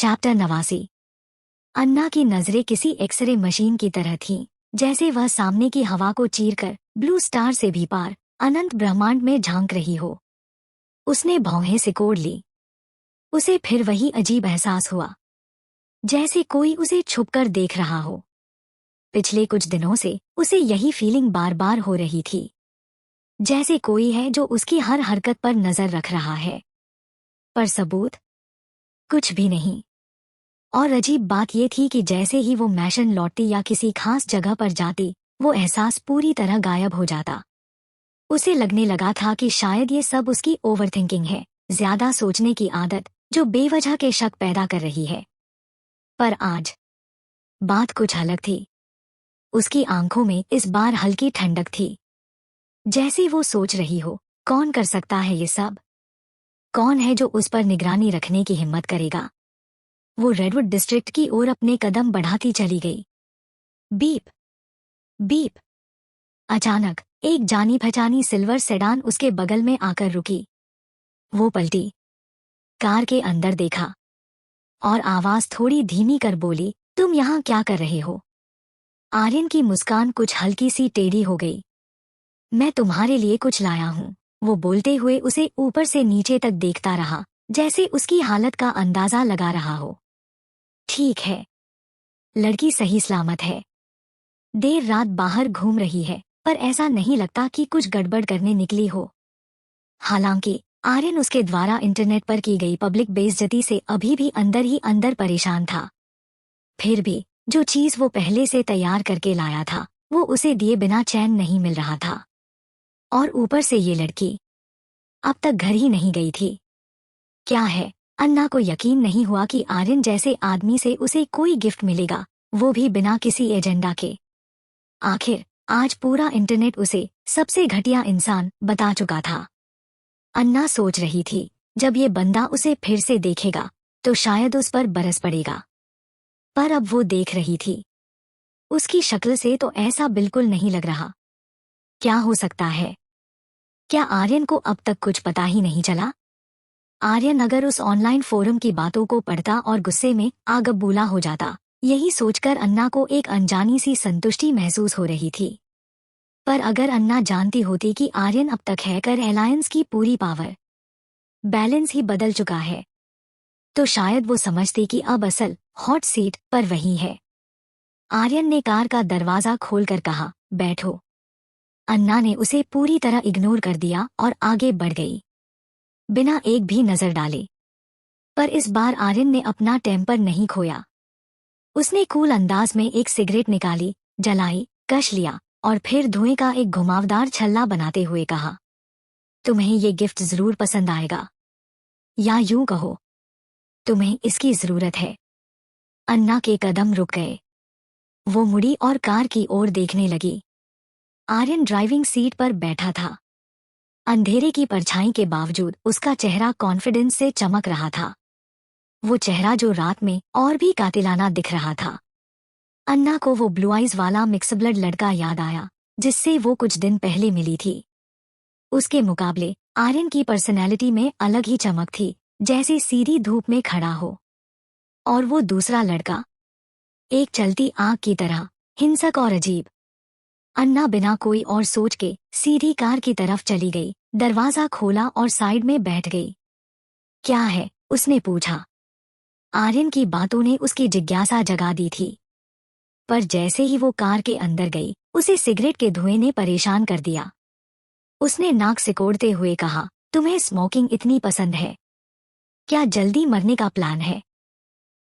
Chapter 89। अन्ना की नजरें किसी एक्सरे मशीन की तरह थीं, जैसे वह सामने की हवा को चीरकर ब्लू स्टार से भी पार अनंत ब्रह्मांड में झांक रही हो। उसने भौहें सिकोड़ ली। उसे फिर वही अजीब एहसास हुआ, जैसे कोई उसे छुपकर देख रहा हो। पिछले कुछ दिनों से उसे यही फीलिंग बार बार हो रही थी, जैसे कोई है जो उसकी हर हरकत पर नजर रख रहा है। पर सबूत कुछ भी नहीं। और अजीब बात यह थी कि जैसे ही वो मैशन लौटती या किसी खास जगह पर जाती, वो एहसास पूरी तरह गायब हो जाता। उसे लगने लगा था कि शायद ये सब उसकी ओवरथिंकिंग है, ज्यादा सोचने की आदत जो बेवजह के शक पैदा कर रही है। पर आज बात कुछ अलग थी। उसकी आंखों में इस बार हल्की ठंडक थी, जैसे वो सोच रही हो, कौन कर सकता है ये सब? कौन है जो उस पर निगरानी रखने की हिम्मत करेगा? वो रेडवुड डिस्ट्रिक्ट की ओर अपने कदम बढ़ाती चली गई। Beep beep. अचानक एक जानी पहचानी सिल्वर सेडान उसके बगल में आकर रुकी। वो पलटी, कार के अंदर देखा और आवाज थोड़ी धीमी कर बोली, तुम यहाँ क्या कर रहे हो? आर्यन की मुस्कान कुछ हल्की सी टेढ़ी हो गई। मैं तुम्हारे लिए कुछ लाया हूँ। वो बोलते हुए उसे ऊपर से नीचे तक देखता रहा, जैसे उसकी हालत का अंदाजा लगा रहा हो। ठीक है, लड़की सही सलामत है। देर रात बाहर घूम रही है, पर ऐसा नहीं लगता कि कुछ गड़बड़ करने निकली हो। हालांकि आर्यन उसके द्वारा इंटरनेट पर की गई पब्लिक बेइज्जती से अभी भी अंदर ही अंदर परेशान था। फिर भी जो चीज वो पहले से तैयार करके लाया था, वो उसे दिए बिना चैन नहीं मिल रहा था। और ऊपर से ये लड़की अब तक घर ही नहीं गई थी। क्या है? अन्ना को यकीन नहीं हुआ कि आर्यन जैसे आदमी से उसे कोई गिफ्ट मिलेगा, वो भी बिना किसी एजेंडा के। आखिर आज पूरा इंटरनेट उसे सबसे घटिया इंसान बता चुका था। अन्ना सोच रही थी, जब ये बंदा उसे फिर से देखेगा तो शायद उस पर बरस पड़ेगा। पर अब वो देख रही थी, उसकी शक्ल से तो ऐसा बिल्कुल नहीं लग रहा। क्या हो सकता है? क्या आर्यन को अब तक कुछ पता ही नहीं चला? आर्यन अगर उस ऑनलाइन फोरम की बातों को पढ़ता और गुस्से में आग बबूला हो जाता, यही सोचकर अन्ना को एक अनजानी सी संतुष्टि महसूस हो रही थी। पर अगर अन्ना जानती होती कि आर्यन अब तक हैकर एलायंस की पूरी पावर बैलेंस ही बदल चुका है, तो शायद वो समझती कि अब असल हॉट सीट पर वही है। आर्यन ने कार का दरवाजा खोलकर कहा, बैठो। अन्ना ने उसे पूरी तरह इग्नोर कर दिया और आगे बढ़ गई, बिना एक भी नजर डाले। पर इस बार आर्यन ने अपना टेम्पर नहीं खोया। उसने कूल अंदाज में एक सिगरेट निकाली, जलाई, कश लिया और फिर धुएं का एक घुमावदार छल्ला बनाते हुए कहा, तुम्हें ये गिफ्ट जरूर पसंद आएगा। या यूं कहो, तुम्हें इसकी जरूरत है। अन्ना के कदम रुक गए। वो मुड़ी और कार की ओर देखने लगी। आर्यन ड्राइविंग सीट पर बैठा था। अंधेरे की परछाई के बावजूद उसका चेहरा कॉन्फिडेंस से चमक रहा था। वो चेहरा जो रात में और भी कातिलाना दिख रहा था। अन्ना को वो ब्लू आइज वाला मिक्स ब्लड लड़का याद आया, जिससे वो कुछ दिन पहले मिली थी। उसके मुकाबले आर्यन की पर्सनैलिटी में अलग ही चमक थी, जैसे सीधी धूप में खड़ा हो। और वो दूसरा लड़का, एक चलती आग की तरह, हिंसक और अजीब। अन्ना बिना कोई और सोच के सीधी कार की तरफ चली गई, दरवाजा खोला और साइड में बैठ गई। क्या है? उसने पूछा। आर्यन की बातों ने उसकी जिज्ञासा जगा दी थी। पर जैसे ही वो कार के अंदर गई, उसे सिगरेट के धुएं ने परेशान कर दिया। उसने नाक सिकोड़ते हुए कहा, तुम्हें स्मोकिंग इतनी पसंद है? क्या जल्दी मरने का प्लान है?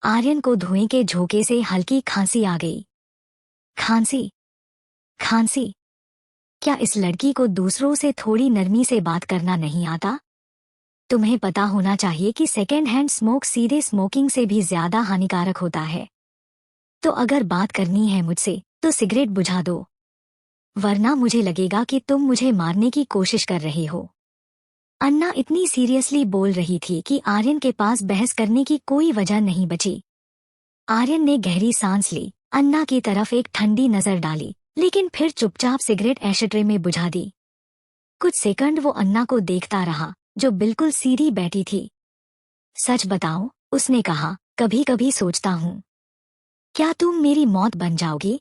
आर्यन को धुएं के झोंके से हल्की खांसी आ गई। खांसी? खांसी? क्या इस लड़की को दूसरों से थोड़ी नरमी से बात करना नहीं आता? तुम्हें पता होना चाहिए कि सेकेंड हैंड स्मोक सीधे स्मोकिंग से भी ज्यादा हानिकारक होता है। तो अगर बात करनी है मुझसे, तो सिगरेट बुझा दो, वरना मुझे लगेगा कि तुम मुझे मारने की कोशिश कर रहे हो। अन्ना इतनी सीरियसली बोल रही थी कि आर्यन के पास बहस करने की कोई वजह नहीं बची। आर्यन ने गहरी सांस ली, अन्ना की तरफ एक ठंडी नजर डाली, लेकिन फिर चुपचाप सिगरेट एशट्रे में बुझा दी। कुछ सेकंड वो अन्ना को देखता रहा, जो बिल्कुल सीधी बैठी थी। सच बताओ, उसने कहा, कभी कभी सोचता हूँ, क्या तुम मेरी मौत बन जाओगी?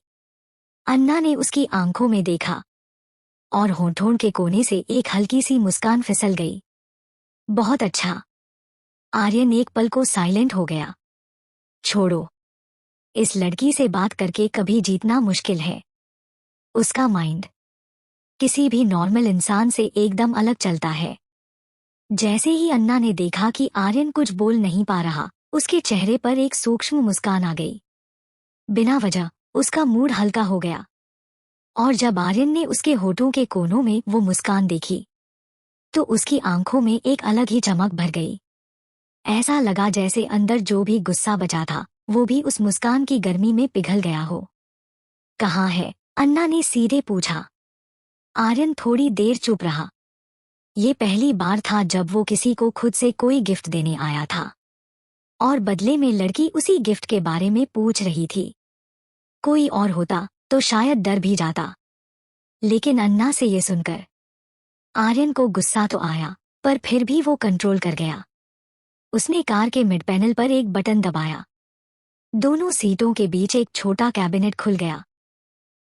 अन्ना ने उसकी आंखों में देखा और होठों के कोने से एक हल्की सी मुस्कान फिसल गई। बहुत अच्छा। आर्यन एक पल को साइलेंट हो गया। छोड़ो, इस लड़की से बात करके कभी जीतना मुश्किल है। उसका माइंड किसी भी नॉर्मल इंसान से एकदम अलग चलता है। जैसे ही अन्ना ने देखा कि आर्यन कुछ बोल नहीं पा रहा, उसके चेहरे पर एक सूक्ष्म मुस्कान आ गई। बिना वजह उसका मूड हल्का हो गया। और जब आर्यन ने उसके होठों के कोनों में वो मुस्कान देखी, तो उसकी आंखों में एक अलग ही चमक भर गई। ऐसा लगा जैसे अंदर जो भी गुस्सा बचा था, वो भी उस मुस्कान की गर्मी में पिघल गया हो। कहाँ है? अन्ना ने सीधे पूछा। आर्यन थोड़ी देर चुप रहा। ये पहली बार था जब वो किसी को खुद से कोई गिफ्ट देने आया था, और बदले में लड़की उसी गिफ्ट के बारे में पूछ रही थी। कोई और होता तो शायद डर भी जाता, लेकिन अन्ना से ये सुनकर आर्यन को गुस्सा तो आया, पर फिर भी वो कंट्रोल कर गया। उसने कार के मिड पैनल पर एक बटन दबाया। दोनों सीटों के बीच एक छोटा कैबिनेट खुल गया।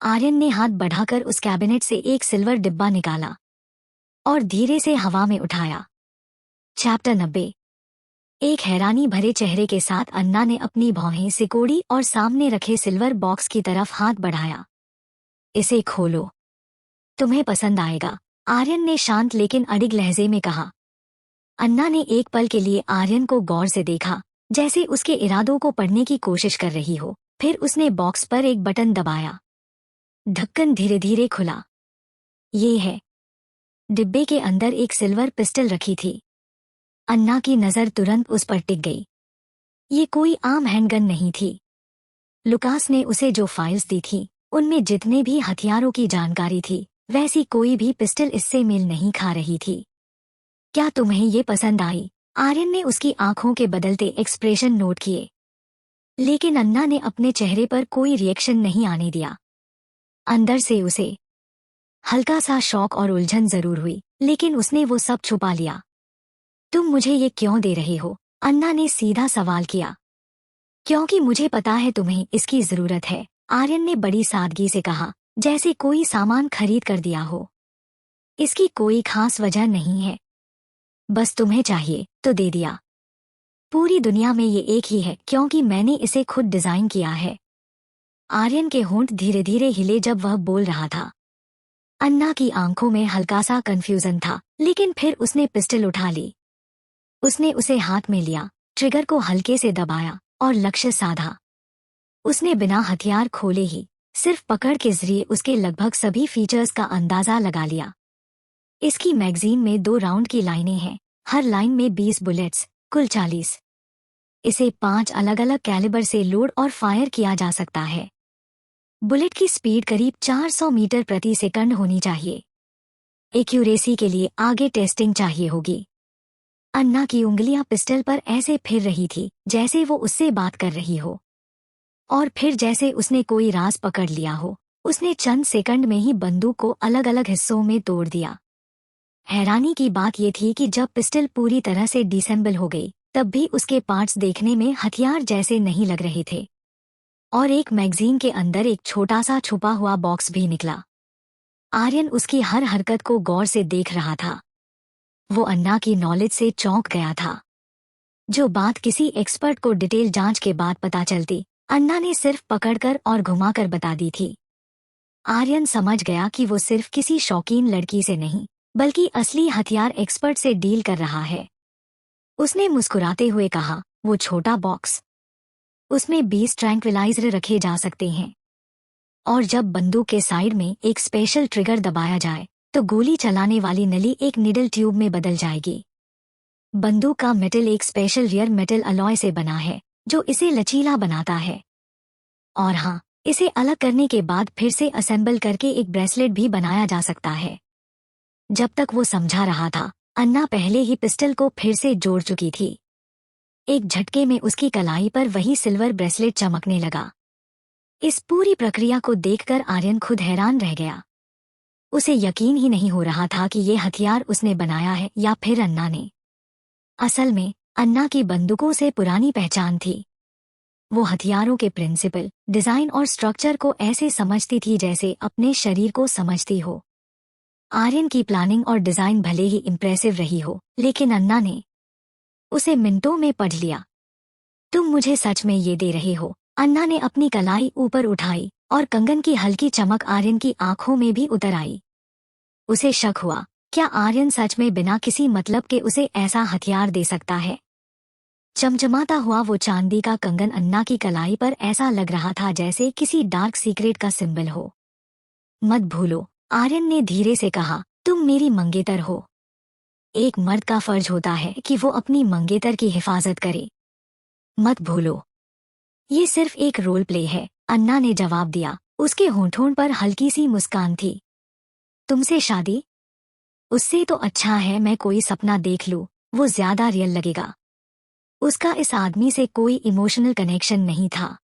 आर्यन ने हाथ बढ़ाकर उस कैबिनेट से एक सिल्वर डिब्बा निकाला और धीरे से हवा में उठाया। चैप्टर 90। एक हैरानी भरे चेहरे के साथ अन्ना ने अपनी भौहें सिकोड़ी और सामने रखे सिल्वर बॉक्स की तरफ हाथ बढ़ाया। इसे खोलो, तुम्हें पसंद आएगा, आर्यन ने शांत लेकिन अडिग लहजे में कहा। अन्ना ने एक पल के लिए आर्यन को गौर से देखा, जैसे उसके इरादों को पढ़ने की कोशिश कर रही हो। फिर उसने बॉक्स पर एक बटन दबाया। ढक्कन धीरे धीरे खुला। ये है। डिब्बे के अंदर एक सिल्वर पिस्टल रखी थी। अन्ना की नजर तुरंत उस पर टिक गई। ये कोई आम हैंडगन नहीं थी। लुकास ने उसे जो फाइल्स दी थी, उनमें जितने भी हथियारों की जानकारी थी, वैसी कोई भी पिस्टल इससे मेल नहीं खा रही थी। क्या तुम्हें ये पसंद आई? आर्यन ने उसकी आंखों के बदलते एक्सप्रेशन नोट किए, लेकिन अन्ना ने अपने चेहरे पर कोई रिएक्शन नहीं आने दिया। अंदर से उसे हल्का सा शौक और उलझन जरूर हुई, लेकिन उसने वो सब छुपा लिया। तुम मुझे ये क्यों दे रहे हो? अन्ना ने सीधा सवाल किया। क्योंकि मुझे पता है तुम्हें इसकी जरूरत है, आर्यन ने बड़ी सादगी से कहा, जैसे कोई सामान खरीद कर दिया हो। इसकी कोई खास वजह नहीं है, बस तुम्हें चाहिए तो दे दिया। पूरी दुनिया में ये एक ही है, क्योंकि मैंने इसे खुद डिजाइन किया है। आर्यन के होंठ धीरे धीरे हिले जब वह बोल रहा था। अन्ना की आंखों में हल्का सा कंफ्यूजन था, लेकिन फिर उसने पिस्टल उठा ली। उसने उसे हाथ में लिया, ट्रिगर को हल्के से दबाया और लक्ष्य साधा। उसने बिना हथियार खोले ही सिर्फ पकड़ के जरिए उसके लगभग सभी फीचर्स का अंदाजा लगा लिया। इसकी मैगजीन में 2 राउंड की लाइनें हैं, हर लाइन में 20 बुलेट्स, कुल 40। इसे 5 अलग अलग कैलिबर से लोड और फायर किया जा सकता है। बुलेट की स्पीड करीब 400 मीटर प्रति सेकंड होनी चाहिए। एक्यूरेसी के लिए आगे टेस्टिंग चाहिए होगी। अन्ना की उंगलियां पिस्टल पर ऐसे फिर रही थी जैसे वो उससे बात कर रही हो, और फिर जैसे उसने कोई राज पकड़ लिया हो। उसने चंद सेकंड में ही बंदूक को अलग अलग हिस्सों में तोड़ दिया। हैरानी की बात यह थी कि जब पिस्टल पूरी तरह से डिसेंबल हो गई, तब भी उसके पार्ट्स देखने में हथियार जैसे नहीं लग रहे थे। और एक मैगजीन के अंदर एक छोटा सा छुपा हुआ बॉक्स भी निकला। आर्यन उसकी हर हरकत को गौर से देख रहा था। वो अन्ना की नॉलेज से चौंक गया था। जो बात किसी एक्सपर्ट को डिटेल जांच के बाद पता चलती, अन्ना ने सिर्फ पकड़कर और घुमाकर बता दी थी। आर्यन समझ गया कि वो सिर्फ किसी शौकीन लड़की से नहीं, बल्कि असली हथियार एक्सपर्ट से डील कर रहा है। उसने मुस्कुराते हुए कहा, वो छोटा बॉक्स, उसमें 20 ट्रैंक्विलाइजर रखे जा सकते हैं, और जब बंदूक के साइड में एक स्पेशल ट्रिगर दबाया जाए तो गोली चलाने वाली नली एक निडल ट्यूब में बदल जाएगी। बंदूक का मेटल एक स्पेशल रियर मेटल अलॉय से बना है, जो इसे लचीला बनाता है। और हाँ, इसे अलग करने के बाद फिर से असेंबल करके एक ब्रेसलेट भी बनाया जा सकता है। जब तक वो समझा रहा था, अन्ना पहले ही पिस्टल को फिर से जोड़ चुकी थी। एक झटके में उसकी कलाई पर वही सिल्वर ब्रेसलेट चमकने लगा। इस पूरी प्रक्रिया को देखकर आर्यन खुद हैरान रह गया। उसे यकीन ही नहीं हो रहा था कि ये हथियार उसने बनाया है या फिर अन्ना ने। असल में अन्ना की बंदूकों से पुरानी पहचान थी, वो हथियारों के प्रिंसिपल, डिजाइन और स्ट्रक्चर को ऐसे समझती थी जैसे अपने शरीर को समझती हो। आर्यन की प्लानिंग और डिजाइन भले ही इम्प्रेसिव रही हो, लेकिन अन्ना ने उसे मिनटों में पढ़ लिया। तुम मुझे सच में ये दे रहे हो? अन्ना ने अपनी कलाई ऊपर उठाई और कंगन की हल्की चमक आर्यन की आंखों में भी उतर आई। उसे शक हुआ, क्या आर्यन सच में बिना किसी मतलब के उसे ऐसा हथियार दे सकता है? चमचमाता हुआ वो चांदी का कंगन अन्ना की कलाई पर ऐसा लग रहा था जैसे किसी डार्क सीक्रेट का सिंबल हो। मत भूलो, आर्यन ने धीरे से कहा, तुम मेरी मंगेतर हो। एक मर्द का फर्ज होता है कि वो अपनी मंगेतर की हिफाजत करे। मत भूलो। ये सिर्फ एक रोल प्ले है, अन्ना ने जवाब दिया। उसके होंठों पर हल्की सी मुस्कान थी। तुमसे शादी? उससे तो अच्छा है मैं कोई सपना देख लूं, वो ज्यादा रियल लगेगा। उसका इस आदमी से कोई इमोशनल कनेक्शन नहीं था।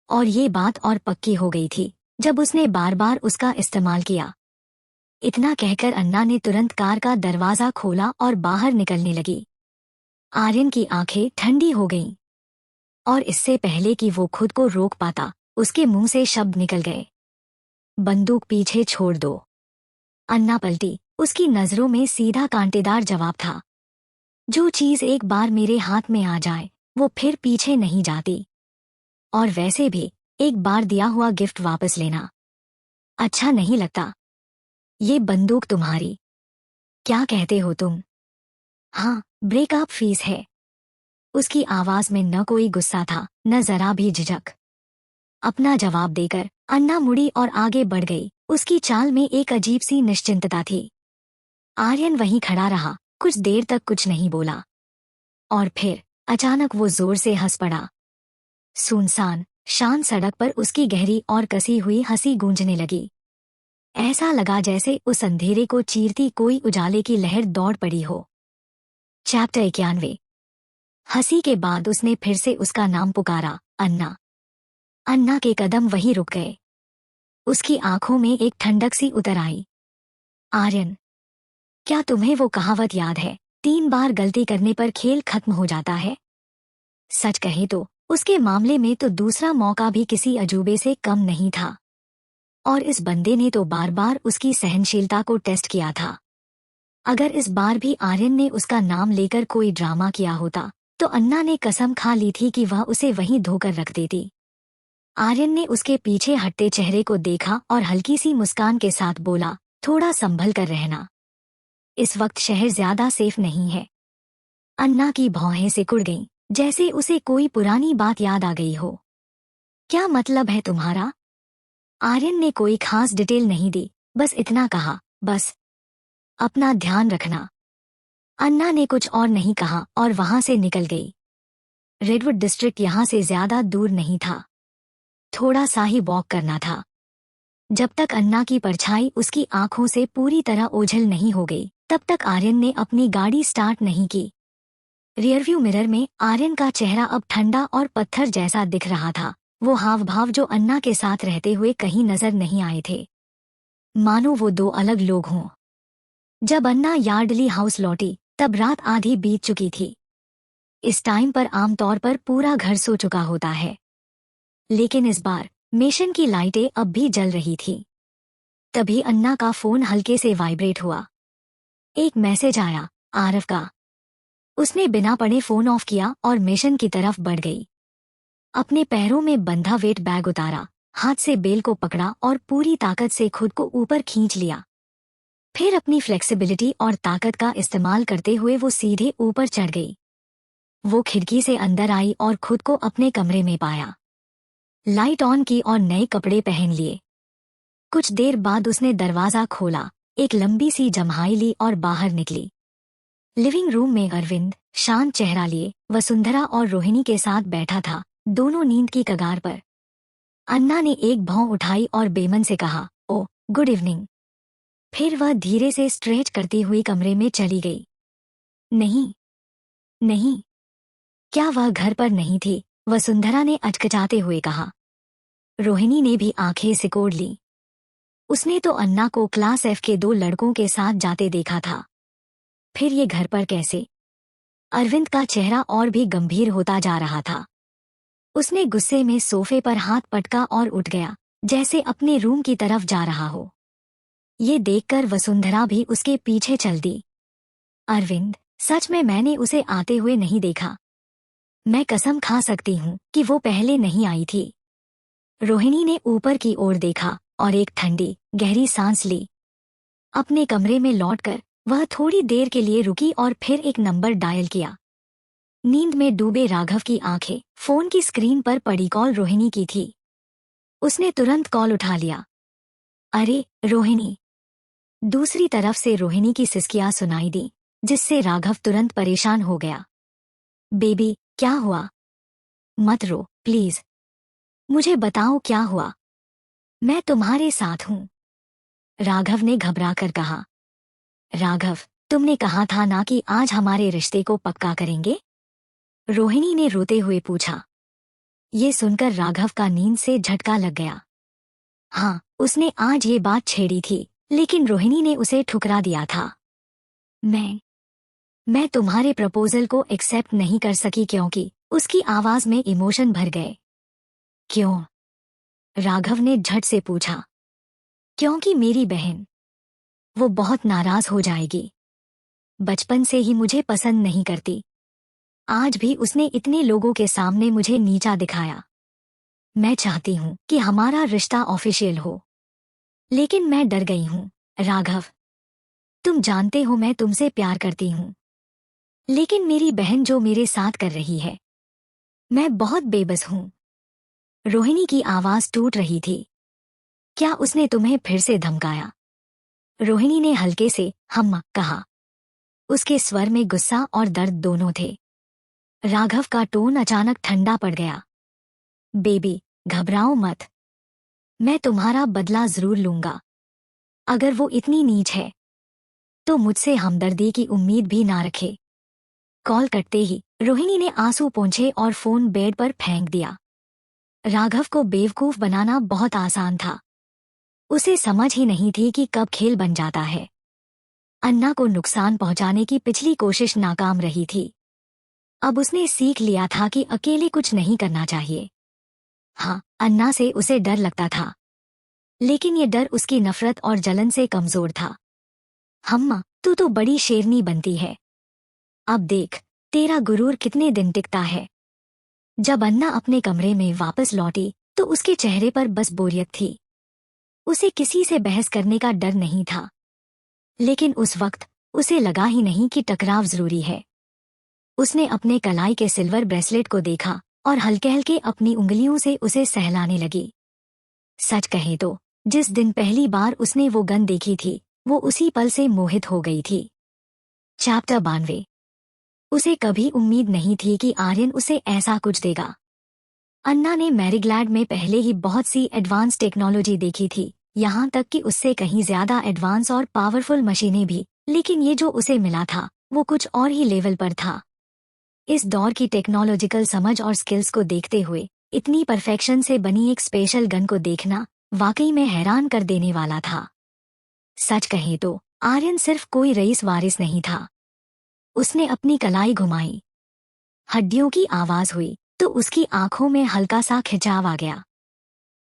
और ये बात और पक्की हो गई थी जब उसने बार बार उसका इस्तेमाल किया। इतना कहकर अन्ना ने तुरंत कार का दरवाजा खोला और बाहर निकलने लगी। आर्यन की आंखें ठंडी हो गईं। और इससे पहले कि वो खुद को रोक पाता, उसके मुंह से शब्द निकल गए। बंदूक पीछे छोड़ दो। अन्ना पलटी, उसकी नजरों में सीधा कांटेदार जवाब था। जो चीज एक बार मेरे हाथ में आ जाए, वो फिर पीछे नहीं जाती। और वैसे भी, एक बार दिया हुआ गिफ्ट वापस लेना अच्छा नहीं लगता। ये बंदूक तुम्हारी। क्या कहते हो तुम? हाँ, ब्रेकअप फीस है। उसकी आवाज में न कोई गुस्सा था, न जरा भी झिझक। अपना जवाब देकर अन्ना मुड़ी और आगे बढ़ गई। उसकी चाल में एक अजीब सी निश्चिंतता थी। आर्यन वहीं खड़ा रहा, कुछ देर तक कुछ नहीं बोला। और फिर अचानक वो जोर से हंस पड़ा। सुनसान, शांत सड़क पर उसकी गहरी और कसी हुई हंसी गूंजने लगी। ऐसा लगा जैसे उस अंधेरे को चीरती कोई उजाले की लहर दौड़ पड़ी हो। चैप्टर 91। हंसी के बाद उसने फिर से उसका नाम पुकारा, अन्ना। अन्ना के कदम वहीं रुक गए। उसकी आंखों में एक ठंडक सी उतर आई। आर्यन, क्या तुम्हें वो कहावत याद है, 3 बार गलती करने पर खेल खत्म हो जाता है? सच कहे तो उसके मामले में तो दूसरा मौका भी किसी अजूबे से कम नहीं था। और इस बंदे ने तो बार बार उसकी सहनशीलता को टेस्ट किया था। अगर इस बार भी आर्यन ने उसका नाम लेकर कोई ड्रामा किया होता, तो अन्ना ने कसम खा ली थी कि वह उसे वहीं धोकर रख देती। आर्यन ने उसके पीछे हटते चेहरे को देखा और हल्की सी मुस्कान के साथ बोला, थोड़ा संभल कर रहना। इस वक्त शहर ज्यादा सेफ नहीं है। अन्ना की भौहें सिकुड़ गईं, जैसे उसे कोई पुरानी बात याद आ गई हो। क्या मतलब है तुम्हारा? आर्यन ने कोई खास डिटेल नहीं दी, बस इतना कहा, बस अपना ध्यान रखना। अन्ना ने कुछ और नहीं कहा और वहां से निकल गई। रेडवुड डिस्ट्रिक्ट यहाँ से ज्यादा दूर नहीं था। थोड़ा सा ही वॉक करना था। जब तक अन्ना की परछाई उसकी आंखों से पूरी तरह ओझल नहीं हो गई, तब तक आर्यन ने अपनी गाड़ी स्टार्ट नहीं की। रियरव्यू मिरर में आर्यन का चेहरा अब ठंडा और पत्थर जैसा दिख रहा था। वो हाव भाव जो अन्ना के साथ रहते हुए कहीं नजर नहीं आए थे। मानो वो 2 अलग लोग हों। जब अन्ना यार्डली हाउस लौटी, तब रात आधी बीत चुकी थी। इस टाइम पर आमतौर पर पूरा घर सो चुका होता है। लेकिन इस बार मिशन की लाइटें अब भी जल रही थीं। तभी अन्ना का फोन हल्के से वाइब्रेट हुआ। एक मैसेज आया, आरव का। उसने बिना पढ़े फोन ऑफ किया और मिशन की तरफ बढ़ गई। अपने पैरों में बंधा वेट बैग उतारा, हाथ से बेल को पकड़ा और पूरी ताकत से खुद को ऊपर खींच लिया। फिर अपनी फ्लेक्सिबिलिटी और ताकत का इस्तेमाल करते हुए वो सीधे ऊपर चढ़ गई। वो खिड़की से अंदर आई और खुद को अपने कमरे में पाया। लाइट ऑन की और नए कपड़े पहन लिए। कुछ देर बाद उसने दरवाजा खोला, एक लंबी सी जम्हाई ली और बाहर निकली। लिविंग रूम में अरविंद शांत चेहरा लिए वसुंधरा और रोहिणी के साथ बैठा था, दोनों नींद की कगार पर। अन्ना ने एक भौं उठाई और बेमन से कहा, ओ गुड इवनिंग। फिर वह धीरे से स्ट्रेच करती हुई कमरे में चली गई। नहीं, नहीं, क्या वह घर पर नहीं थी? वसुंधरा ने अचकचाते हुए कहा। रोहिणी ने भी आंखें सिकोड़ ली। उसने तो अन्ना को क्लास एफ के 2 लड़कों के साथ जाते देखा था। फिर ये घर पर कैसे? अरविंद का चेहरा और भी गंभीर होता जा रहा था। उसने गुस्से में सोफे पर हाथ पटका और उठ गया, जैसे अपने रूम की तरफ जा रहा हो। ये देखकर वसुंधरा भी उसके पीछे चल दी। अरविंद, सच में मैंने उसे आते हुए नहीं देखा। मैं कसम खा सकती हूँ कि वो पहले नहीं आई थी। रोहिणी ने ऊपर की ओर देखा और एक ठंडी, गहरी सांस ली। अपने कमरे में लौटकर वह थोड़ी देर के लिए रुकी और फिर एक नंबर डायल किया। नींद में डूबे राघव की आंखें फोन की स्क्रीन पर पड़ी। कॉल रोहिणी की थी। उसने तुरंत कॉल उठा लिया। अरे रोहिणी। दूसरी तरफ से रोहिणी की सिसकियां सुनाई दी, जिससे राघव तुरंत परेशान हो गया। बेबी, क्या हुआ? मत रो प्लीज। मुझे बताओ क्या हुआ। मैं तुम्हारे साथ हूं, राघव ने घबराकर कहा। राघव, तुमने कहा था ना कि आज हमारे रिश्ते को पक्का करेंगे? रोहिणी ने रोते हुए पूछा। ये सुनकर राघव का नींद से झटका लग गया। हाँ, उसने आज ये बात छेड़ी थी, लेकिन रोहिणी ने उसे ठुकरा दिया था। मैं तुम्हारे प्रपोजल को एक्सेप्ट नहीं कर सकी क्योंकि उसकी आवाज में इमोशन भर गए। क्यों? राघव ने झट से पूछा। क्योंकि मेरी बहन, वो बहुत नाराज हो जाएगी। बचपन से ही मुझे पसंद नहीं करती। आज भी उसने इतने लोगों के सामने मुझे नीचा दिखाया। मैं चाहती हूँ कि हमारा रिश्ता ऑफिशियल हो, लेकिन मैं डर गई हूँ। राघव, तुम जानते हो मैं तुमसे प्यार करती हूँ, लेकिन मेरी बहन जो मेरे साथ कर रही है, मैं बहुत बेबस हूँ। रोहिणी की आवाज टूट रही थी। क्या उसने तुम्हें फिर से धमकाया? रोहिणी ने हल्के से हम्मा कहा। उसके स्वर में गुस्सा और दर्द दोनों थे। राघव का टोन अचानक ठंडा पड़ गया। बेबी, घबराओ मत। मैं तुम्हारा बदला जरूर लूंगा। अगर वो इतनी नीच है तो मुझसे हमदर्दी की उम्मीद भी ना रखे। कॉल कटते ही रोहिणी ने आंसू पोंछे और फोन बेड पर फेंक दिया। राघव को बेवकूफ बनाना बहुत आसान था। उसे समझ ही नहीं थी कि कब खेल बन जाता है। अन्ना को नुकसान पहुंचाने की पिछली कोशिश नाकाम रही थी। अब उसने सीख लिया था कि अकेले कुछ नहीं करना चाहिए। हाँ, अन्ना से उसे डर लगता था, लेकिन ये डर उसकी नफरत और जलन से कमजोर था। हम्मा, तू तो बड़ी शेरनी बनती है। अब देख, तेरा गुरूर कितने दिन टिकता है। जब अन्ना अपने कमरे में वापस लौटी तो उसके चेहरे पर बस बोरियत थी। उसे किसी से बहस करने का डर नहीं था, लेकिन उस वक्त उसे लगा ही नहीं कि टकराव जरूरी है। उसने अपने कलाई के सिल्वर ब्रेसलेट को देखा और हल्के हल्के अपनी उंगलियों से उसे सहलाने लगी। सच कहे तो जिस दिन पहली बार उसने वो गन देखी थी, वो उसी पल से मोहित हो गई थी। चैप्टर 92। उसे कभी उम्मीद नहीं थी कि आर्यन उसे ऐसा कुछ देगा। अन्ना ने मैरीग्लैड में पहले ही बहुत सी एडवांस टेक्नोलॉजी देखी थी, यहाँ तक कि उससे कहीं ज्यादा एडवांस और पावरफुल मशीनें भी, लेकिन ये जो उसे मिला था वो कुछ और ही लेवल पर था। इस दौर की टेक्नोलॉजिकल समझ और स्किल्स को देखते हुए इतनी परफेक्शन से बनी एक स्पेशल गन को देखना वाकई में हैरान कर देने वाला था। सच कहे तो आर्यन सिर्फ कोई रईस वारिस नहीं था। उसने अपनी कलाई घुमाई, हड्डियों की आवाज हुई तो उसकी आंखों में हल्का सा खिंचाव आ गया।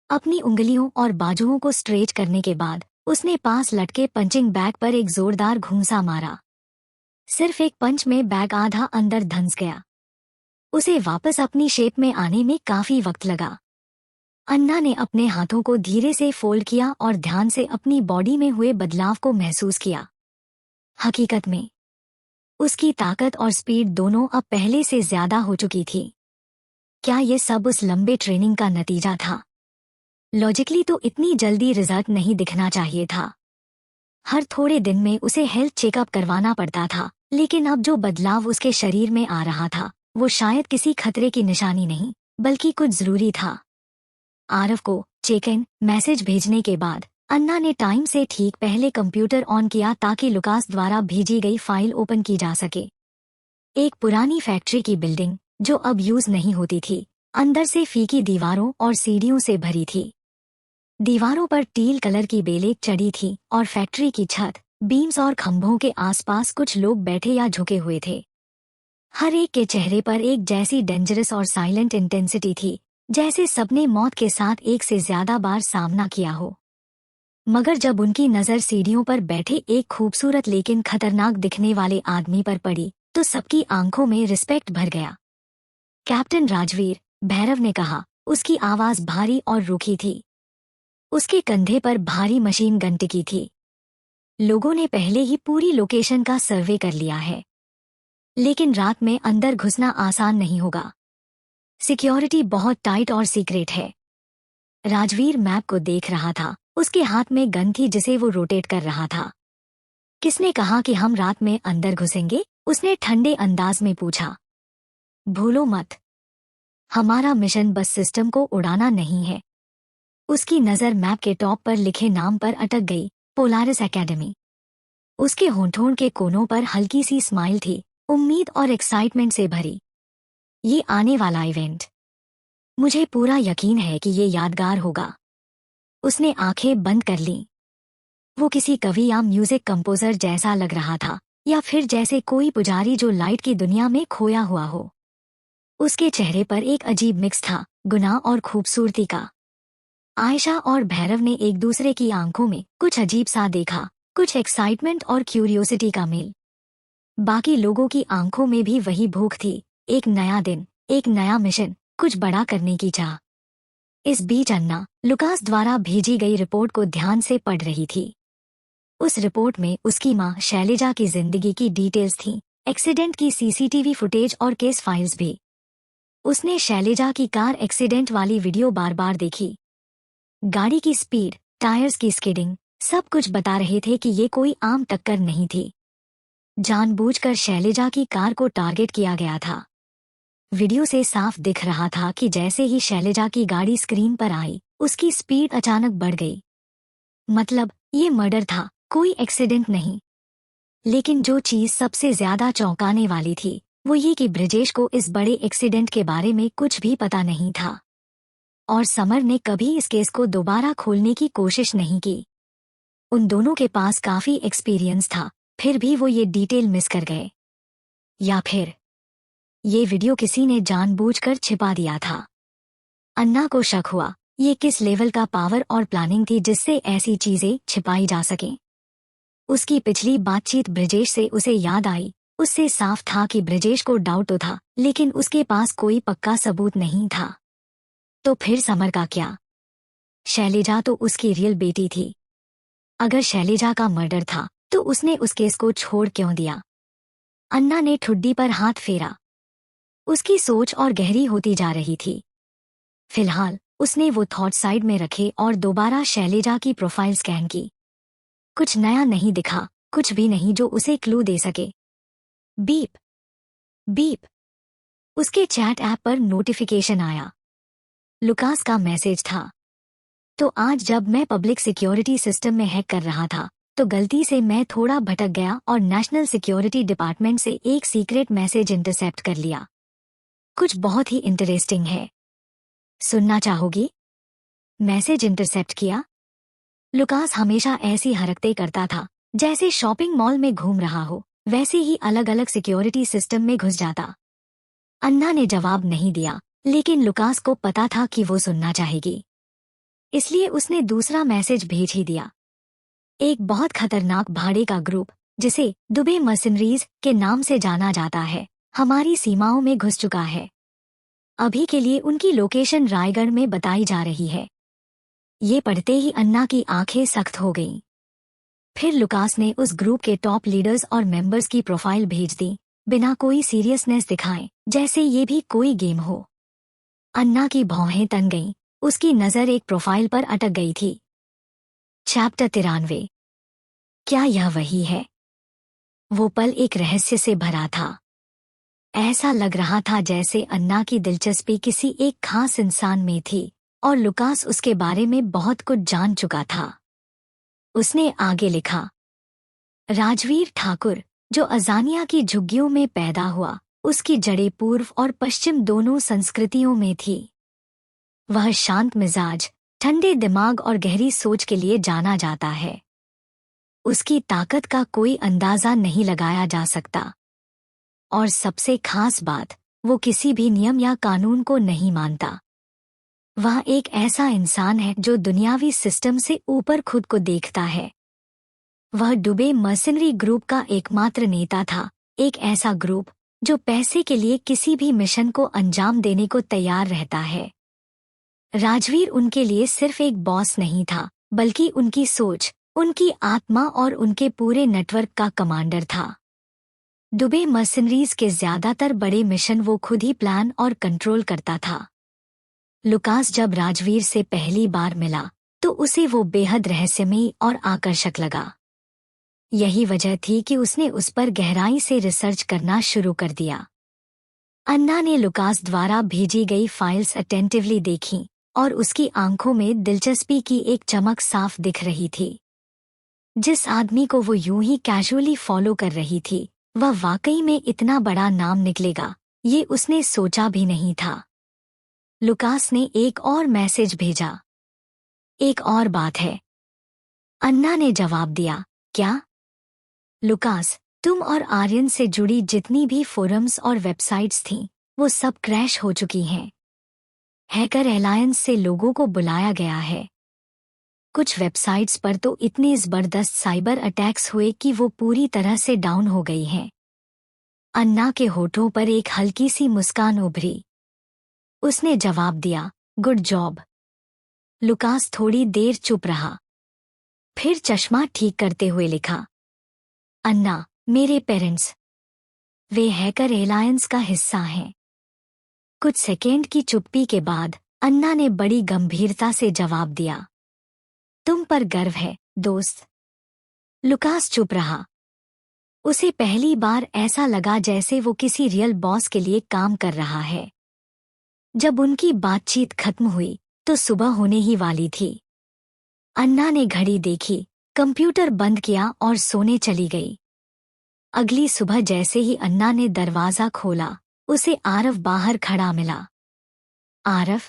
अपनी उंगलियों और बाजुओं को स्ट्रेच करने के बाद उसने पास लटके पंचिंग बैग पर एक जोरदार घूंसा मारा। सिर्फ एक पंच में बैग आधा अंदर धंस गया। उसे वापस अपनी शेप में आने में काफी वक्त लगा। अन्ना ने अपने हाथों को धीरे से फोल्ड किया और ध्यान से अपनी बॉडी में हुए बदलाव को महसूस किया। हकीकत में उसकी ताकत और स्पीड दोनों अब पहले से ज्यादा हो चुकी थी। क्या ये सब उस लंबे ट्रेनिंग का नतीजा था? लॉजिकली तो इतनी जल्दी रिजल्ट नहीं दिखना चाहिए था। हर थोड़े दिन में उसे हेल्थ चेकअप करवाना पड़ता था, लेकिन अब जो बदलाव उसके शरीर में आ रहा था वो शायद किसी खतरे की निशानी नहीं, बल्कि कुछ जरूरी था। आरव को चेक इन मैसेज भेजने के बाद अन्ना ने टाइम से ठीक पहले कंप्यूटर ऑन किया ताकि लुकास द्वारा भेजी गई फाइल ओपन की जा सके। एक पुरानी फैक्ट्री की बिल्डिंग जो अब यूज नहीं होती थी, अंदर से फीकी दीवारों और सीढ़ियों से भरी थी। दीवारों पर टील कलर की बेलें चढ़ी थी और फैक्ट्री की छत, बीम्स और खंभों के आसपास कुछ लोग बैठे या झुके हुए थे। हर एक के चेहरे पर एक जैसी डेंजरस और साइलेंट इंटेंसिटी थी, जैसे सबने मौत के साथ एक से ज्यादा बार सामना किया हो। मगर जब उनकी नजर सीढ़ियों पर बैठे एक खूबसूरत लेकिन खतरनाक दिखने वाले आदमी पर पड़ी तो सबकी आंखों में रिस्पेक्ट भर गया। कैप्टन राजवीर, भैरव ने कहा। उसकी आवाज भारी और रूखी थी। उसके कंधे पर भारी मशीन गन टिकी थी। लोगों ने पहले ही पूरी लोकेशन का सर्वे कर लिया है, लेकिन रात में अंदर घुसना आसान नहीं होगा। सिक्योरिटी बहुत टाइट और सीक्रेट है। राजवीर मैप को देख रहा था। उसके हाथ में गन थी जिसे वो रोटेट कर रहा था। किसने कहा कि हम रात में अंदर घुसेंगे? उसने ठंडे अंदाज में पूछा। भूलो मत, हमारा मिशन बस सिस्टम को उड़ाना नहीं है। उसकी नजर मैप के टॉप पर लिखे नाम पर अटक गई, पोलारिस एकेडमी। उसके होंठों के कोनों पर हल्की सी स्माइल थी, उम्मीद और एक्साइटमेंट से भरी। ये आने वाला इवेंट, मुझे पूरा यकीन है कि ये यादगार होगा। उसने आंखें बंद कर लीं। वो किसी कवि या म्यूजिक कंपोजर जैसा लग रहा था, या फिर जैसे कोई पुजारी जो लाइट की दुनिया में खोया हुआ हो। उसके चेहरे पर एक अजीब मिक्स था, गुनाह और खूबसूरती का। आयशा और भैरव ने एक दूसरे की आंखों में कुछ अजीब सा देखा, कुछ एक्साइटमेंट और क्यूरियोसिटी का मेल। बाकी लोगों की आंखों में भी वही भूख थी, एक नया दिन, एक नया मिशन, कुछ बड़ा करने की चाह। इस बीच अन्ना लुकास द्वारा भेजी गई रिपोर्ट को ध्यान से पढ़ रही थी। उस रिपोर्ट में उसकी मां शैलजा की जिंदगी की डिटेल्स थीं, एक्सीडेंट की सीसीटीवी फुटेज और केस फाइल्स भी। उसने शैलजा की कार एक्सीडेंट वाली वीडियो बार बार देखी। गाड़ी की स्पीड, टायर्स की स्किडिंग, सब कुछ बता रहे थे कि ये कोई आम टक्कर नहीं थी। जानबूझकर शैलजा की कार को टारगेट किया गया था। वीडियो से साफ दिख रहा था कि जैसे ही शैलजा की गाड़ी स्क्रीन पर आई, उसकी स्पीड अचानक बढ़ गई। मतलब, ये मर्डर था, कोई एक्सीडेंट नहीं। लेकिन जो चीज सबसे ज्यादा चौंकाने वाली थी, वो ये कि ब्रिजेश को इस बड़े एक्सीडेंट के बारे में कुछ भी पता नहीं था। और समर ने कभी इस केस को दोबारा खोलने की कोशिश नहीं की। उन दोनों के पास काफी एक्सपीरियंस था, फिर भी वो ये डिटेल मिस कर गए। या फिर ये वीडियो किसी ने जानबूझकर छिपा दिया था। अन्ना को शक हुआ, ये किस लेवल का पावर और प्लानिंग थी जिससे ऐसी चीजें छिपाई जा सकें। उसकी पिछली बातचीत ब्रिजेश से उसे याद आई। उससे साफ था कि ब्रिजेश को डाउट तो था, लेकिन उसके पास कोई पक्का सबूत नहीं था। तो फिर समर का क्या? शैलजा तो उसकी रियल बेटी थी। अगर शैलजा का मर्डर था, तो उसने उस केस को छोड़ क्यों दिया? अन्ना ने ठुड्डी पर हाथ फेरा। उसकी सोच और गहरी होती जा रही थी। फिलहाल उसने वो थॉट साइड में रखे और दोबारा शैलजा की प्रोफाइल स्कैन की। कुछ नया नहीं दिखा, कुछ भी नहीं जो उसे क्लू दे सके। बीप बीप, उसके चैट ऐप पर नोटिफिकेशन आया। लुकास का मैसेज था। तो आज जब मैं पब्लिक सिक्योरिटी सिस्टम में हैक कर रहा था, तो गलती से मैं थोड़ा भटक गया और नेशनल सिक्योरिटी डिपार्टमेंट से एक सीक्रेट मैसेज इंटरसेप्ट कर लिया। कुछ बहुत ही इंटरेस्टिंग है। सुनना चाहोगी? मैसेज इंटरसेप्ट किया। लुकास हमेशा ऐसी हरकतें करता था, जैसे शॉपिंग मॉल में घूम रहा हो, वैसे ही अलग अलग सिक्योरिटी सिस्टम में घुस जाता। अन्ना ने जवाब नहीं दिया, लेकिन लुकास को पता था कि वो सुनना चाहेगी। इसलिए उसने दूसरा मैसेज भेज ही दिया। एक बहुत खतरनाक भाड़े का ग्रुप, जिसे दुबे मर्सिनरीज के नाम से जाना जाता है, हमारी सीमाओं में घुस चुका है। अभी के लिए उनकी लोकेशन रायगढ़ में बताई जा रही है। ये पढ़ते ही अन्ना की आंखें सख्त हो गईं। फिर लुकास ने उस ग्रुप के टॉप लीडर्स और मेंबर्स की प्रोफाइल भेज दी, बिना कोई सीरियसनेस दिखाए, जैसे ये भी कोई गेम हो। अन्ना की भौहें तन गईं, उसकी नजर एक प्रोफाइल पर अटक गई थी। चैप्टर 93। क्या यह वही है? वो पल एक रहस्य से भरा था। ऐसा लग रहा था जैसे अन्ना की दिलचस्पी किसी एक खास इंसान में थी, और लुकास उसके बारे में बहुत कुछ जान चुका था। उसने आगे लिखा, राजवीर ठाकुर, जो अजानिया की झुग्गियों में पैदा हुआ, उसकी जड़ें पूर्व और पश्चिम दोनों संस्कृतियों में थी। वह शांत मिजाज, ठंडे दिमाग और गहरी सोच के लिए जाना जाता है। उसकी ताकत का कोई अंदाजा नहीं लगाया जा सकता। और सबसे खास बात, वो किसी भी नियम या कानून को नहीं मानता। वह एक ऐसा इंसान है जो दुनियावी सिस्टम से ऊपर खुद को देखता है। वह दुबे मर्सिनरी ग्रुप का एकमात्र नेता था, एक ऐसा ग्रुप जो पैसे के लिए किसी भी मिशन को अंजाम देने को तैयार रहता है। राजवीर उनके लिए सिर्फ एक बॉस नहीं था, बल्कि उनकी सोच, उनकी आत्मा और उनके पूरे नेटवर्क का कमांडर था। दुबे मर्सिनरीज के ज्यादातर बड़े मिशन वो खुद ही प्लान और कंट्रोल करता था। लुकास जब राजवीर से पहली बार मिला तो उसे वो बेहद रहस्यमयी और आकर्षक लगा। यही वजह थी कि उसने उस पर गहराई से रिसर्च करना शुरू कर दिया। अन्ना ने लुकास द्वारा भेजी गई फाइल्स अटेंटिवली देखीं और उसकी आंखों में दिलचस्पी की एक चमक साफ दिख रही थी। जिस आदमी को वो यूं ही कैजुअली फॉलो कर रही थी, वह वाकई में इतना बड़ा नाम निकलेगा, ये उसने सोचा भी नहीं था। लुकास ने एक और मैसेज भेजा। एक और बात है, अन्ना ने जवाब दिया। क्या? लुकास, तुम और आर्यन से जुड़ी जितनी भी फोरम्स और वेबसाइट्स थीं, वो सब क्रैश हो चुकी हैं। हैकर एलायंस से लोगों को बुलाया गया है। कुछ वेबसाइट्स पर तो इतने जबरदस्त साइबर अटैक्स हुए कि वो पूरी तरह से डाउन हो गई हैं। अन्ना के होठों पर एक हल्की सी मुस्कान उभरी। उसने जवाब दिया, गुड जॉब। लुकास थोड़ी देर चुप रहा, फिर चश्मा ठीक करते हुए लिखा, अन्ना, मेरे पेरेंट्स, वे हैकर एलायंस का हिस्सा हैं। कुछ सेकेंड की चुप्पी के बाद अन्ना ने बड़ी गंभीरता से जवाब दिया, तुम पर गर्व है, दोस्त। लुकास चुप रहा। उसे पहली बार ऐसा लगा जैसे वो किसी रियल बॉस के लिए काम कर रहा है। जब उनकी बातचीत खत्म हुई तो सुबह होने ही वाली थी। अन्ना ने घड़ी देखी, कंप्यूटर बंद किया और सोने चली गई। अगली सुबह जैसे ही अन्ना ने दरवाजा खोला, उसे आरव बाहर खड़ा मिला। आरव?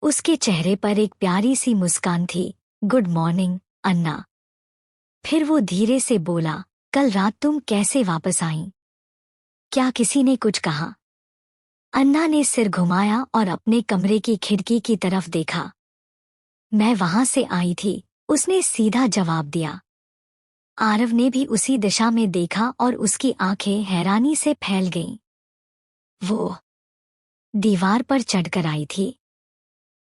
उसके चेहरे पर एक प्यारी सी मुस्कान थी। गुड मॉर्निंग, अन्ना। फिर वो धीरे से बोला, कल रात तुम कैसे वापस आईं? क्या किसी ने कुछ कहा? अन्ना ने सिर घुमाया और अपने कमरे की खिड़की की तरफ देखा। मैं वहां से आई थी, उसने सीधा जवाब दिया। आरव ने भी उसी दिशा में देखा और उसकी आंखें हैरानी से फैल गईं। वो दीवार पर चढ़कर आई थी,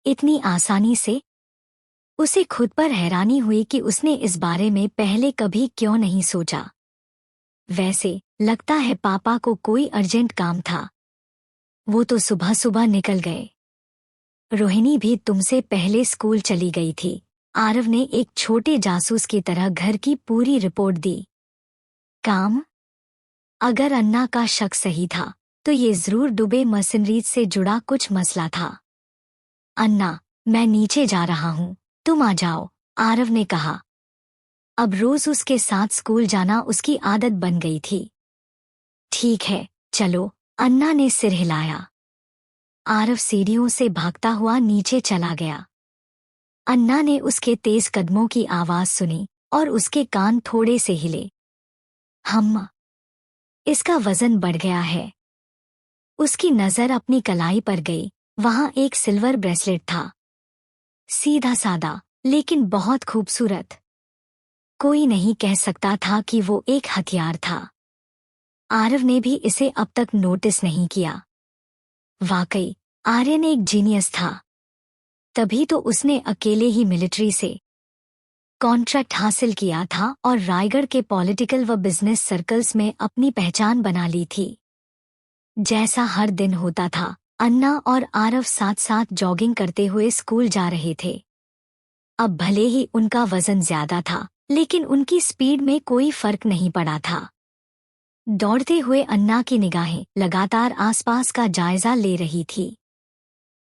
इतनी आसानी से? उसे खुद पर हैरानी हुई कि उसने इस बारे में पहले कभी क्यों नहीं सोचा। वैसे लगता है पापा को कोई अर्जेंट काम था। वो तो सुबह सुबह निकल गए। रोहिणी भी तुमसे पहले स्कूल चली गई थी। आरव ने एक छोटे जासूस की तरह घर की पूरी रिपोर्ट दी। काम? अगर अन्ना का शक सही था तो ये जरूर दुबे मर्सिनरीज से जुड़ा कुछ मसला था। अन्ना, मैं नीचे जा रहा हूँ, तुम आ जाओ, आरव ने कहा। अब रोज उसके साथ स्कूल जाना उसकी आदत बन गई थी। ठीक है, चलो, अन्ना ने सिर हिलाया। आरव सीढ़ियों से भागता हुआ नीचे चला गया। अन्ना ने उसके तेज कदमों की आवाज सुनी और उसके कान थोड़े से हिले। इसका वजन बढ़ गया है। उसकी नजर अपनी कलाई पर गई। वहां एक सिल्वर ब्रेसलेट था, सीधा सादा लेकिन बहुत खूबसूरत। कोई नहीं कह सकता था कि वो एक हथियार था। आरव ने भी इसे अब तक नोटिस नहीं किया। वाकई आर्यन एक जीनियस था। तभी तो उसने अकेले ही मिलिट्री से कॉन्ट्रैक्ट हासिल किया था और रायगढ़ के पॉलिटिकल व बिजनेस सर्कल्स में अपनी पहचान बना ली थी। जैसा हर दिन होता था, अन्ना और आरव साथ साथ जॉगिंग करते हुए स्कूल जा रहे थे। अब भले ही उनका वजन ज्यादा था, लेकिन उनकी स्पीड में कोई फर्क नहीं पड़ा था। दौड़ते हुए अन्ना की निगाहें लगातार आसपास का जायजा ले रही थी।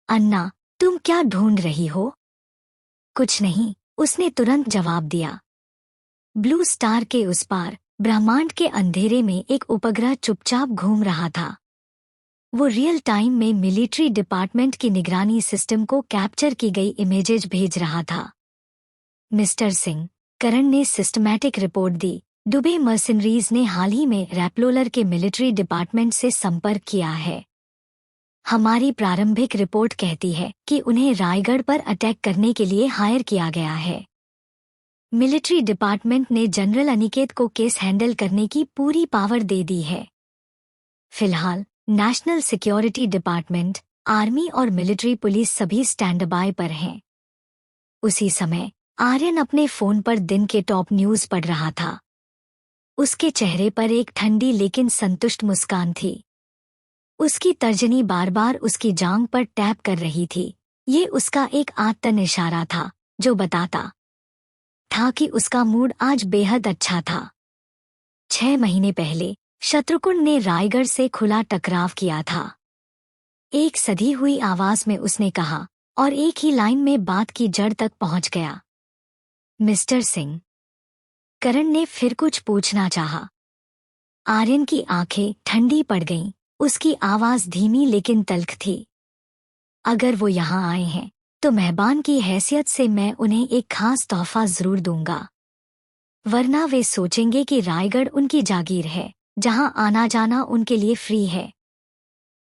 अन्ना, तुम क्या ढूंढ रही हो? कुछ नहीं, उसने तुरंत जवाब दिया। ब्लू स्टार के उस पार ब्रह्मांड के अंधेरे में एक उपग्रह चुपचाप घूम रहा था। वो रियल टाइम में मिलिट्री डिपार्टमेंट की निगरानी सिस्टम को कैप्चर की गई इमेजेज भेज रहा था। मिस्टर सिंह, करण ने सिस्टमैटिक रिपोर्ट दी। दुबे मर्सिनरीज ने हाल ही में रैपलोलर के मिलिट्री डिपार्टमेंट से संपर्क किया है। हमारी प्रारंभिक रिपोर्ट कहती है कि उन्हें रायगढ़ पर अटैक करने के लिए हायर किया गया है। मिलिट्री डिपार्टमेंट ने जनरल अनिकेत को केस हैंडल करने की पूरी पावर दे दी है। फिलहाल नेशनल सिक्योरिटी डिपार्टमेंट, आर्मी और मिलिट्री पुलिस सभी स्टैंड बाय पर हैं। उसी समय आर्यन अपने फोन पर दिन के टॉप न्यूज पढ़ रहा था। उसके चेहरे पर एक ठंडी लेकिन संतुष्ट मुस्कान थी। उसकी तर्जनी बार बार उसकी जांघ पर टैप कर रही थी। ये उसका एक आत्तन इशारा था जो बताता था कि उसका मूड आज बेहद अच्छा था। 6 महीने पहले शत्रुकुंड ने रायगढ़ से खुला टकराव किया था। एक सधी हुई आवाज में उसने कहा और एक ही लाइन में बात की जड़ तक पहुंच गया। मिस्टर सिंह। करण ने फिर कुछ पूछना चाहा। आर्यन की आंखें ठंडी पड़ गईं। उसकी आवाज धीमी लेकिन तल्ख थी। अगर वो यहाँ आए हैं तो मेहमान की हैसियत से मैं उन्हें एक खास तोहफा जरूर दूंगा, वरना वे सोचेंगे कि रायगढ़ उनकी जागीर है जहां आना जाना उनके लिए फ्री है।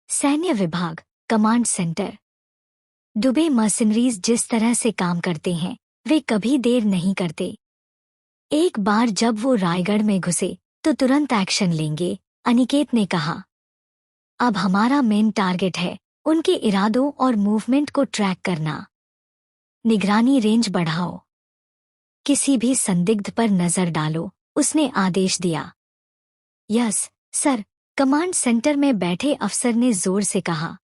सैन्य विभाग, कमांड सेंटर। दुबे मर्सिनरीज जिस तरह से काम करते हैं वे कभी देर नहीं करते। एक बार जब वो रायगढ़ में घुसे तो तुरंत एक्शन लेंगे, अनिकेत ने कहा। अब हमारा मेन टारगेट है उनके इरादों और मूवमेंट को ट्रैक करना। निगरानी रेंज बढ़ाओ, किसी भी संदिग्ध पर नजर डालो, उसने आदेश दिया। यस सर, कमांड सेंटर में बैठे अफसर ने जोर से कहा।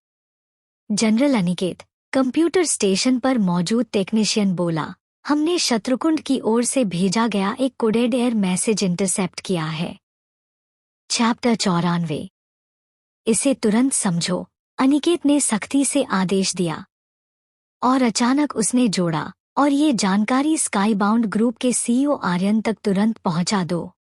जनरल अनिकेत, कंप्यूटर स्टेशन पर मौजूद टेक्नीशियन बोला, हमने शत्रुकुंड की ओर से भेजा गया एक कोडेड एयर मैसेज इंटरसेप्ट किया है। चैप्टर 94। इसे तुरंत समझो, अनिकेत ने सख्ती से आदेश दिया। और अचानक उसने जोड़ा, और ये जानकारी स्काईबाउंड ग्रुप के सीईओ आर्यन तक तुरंत पहुंचा दो।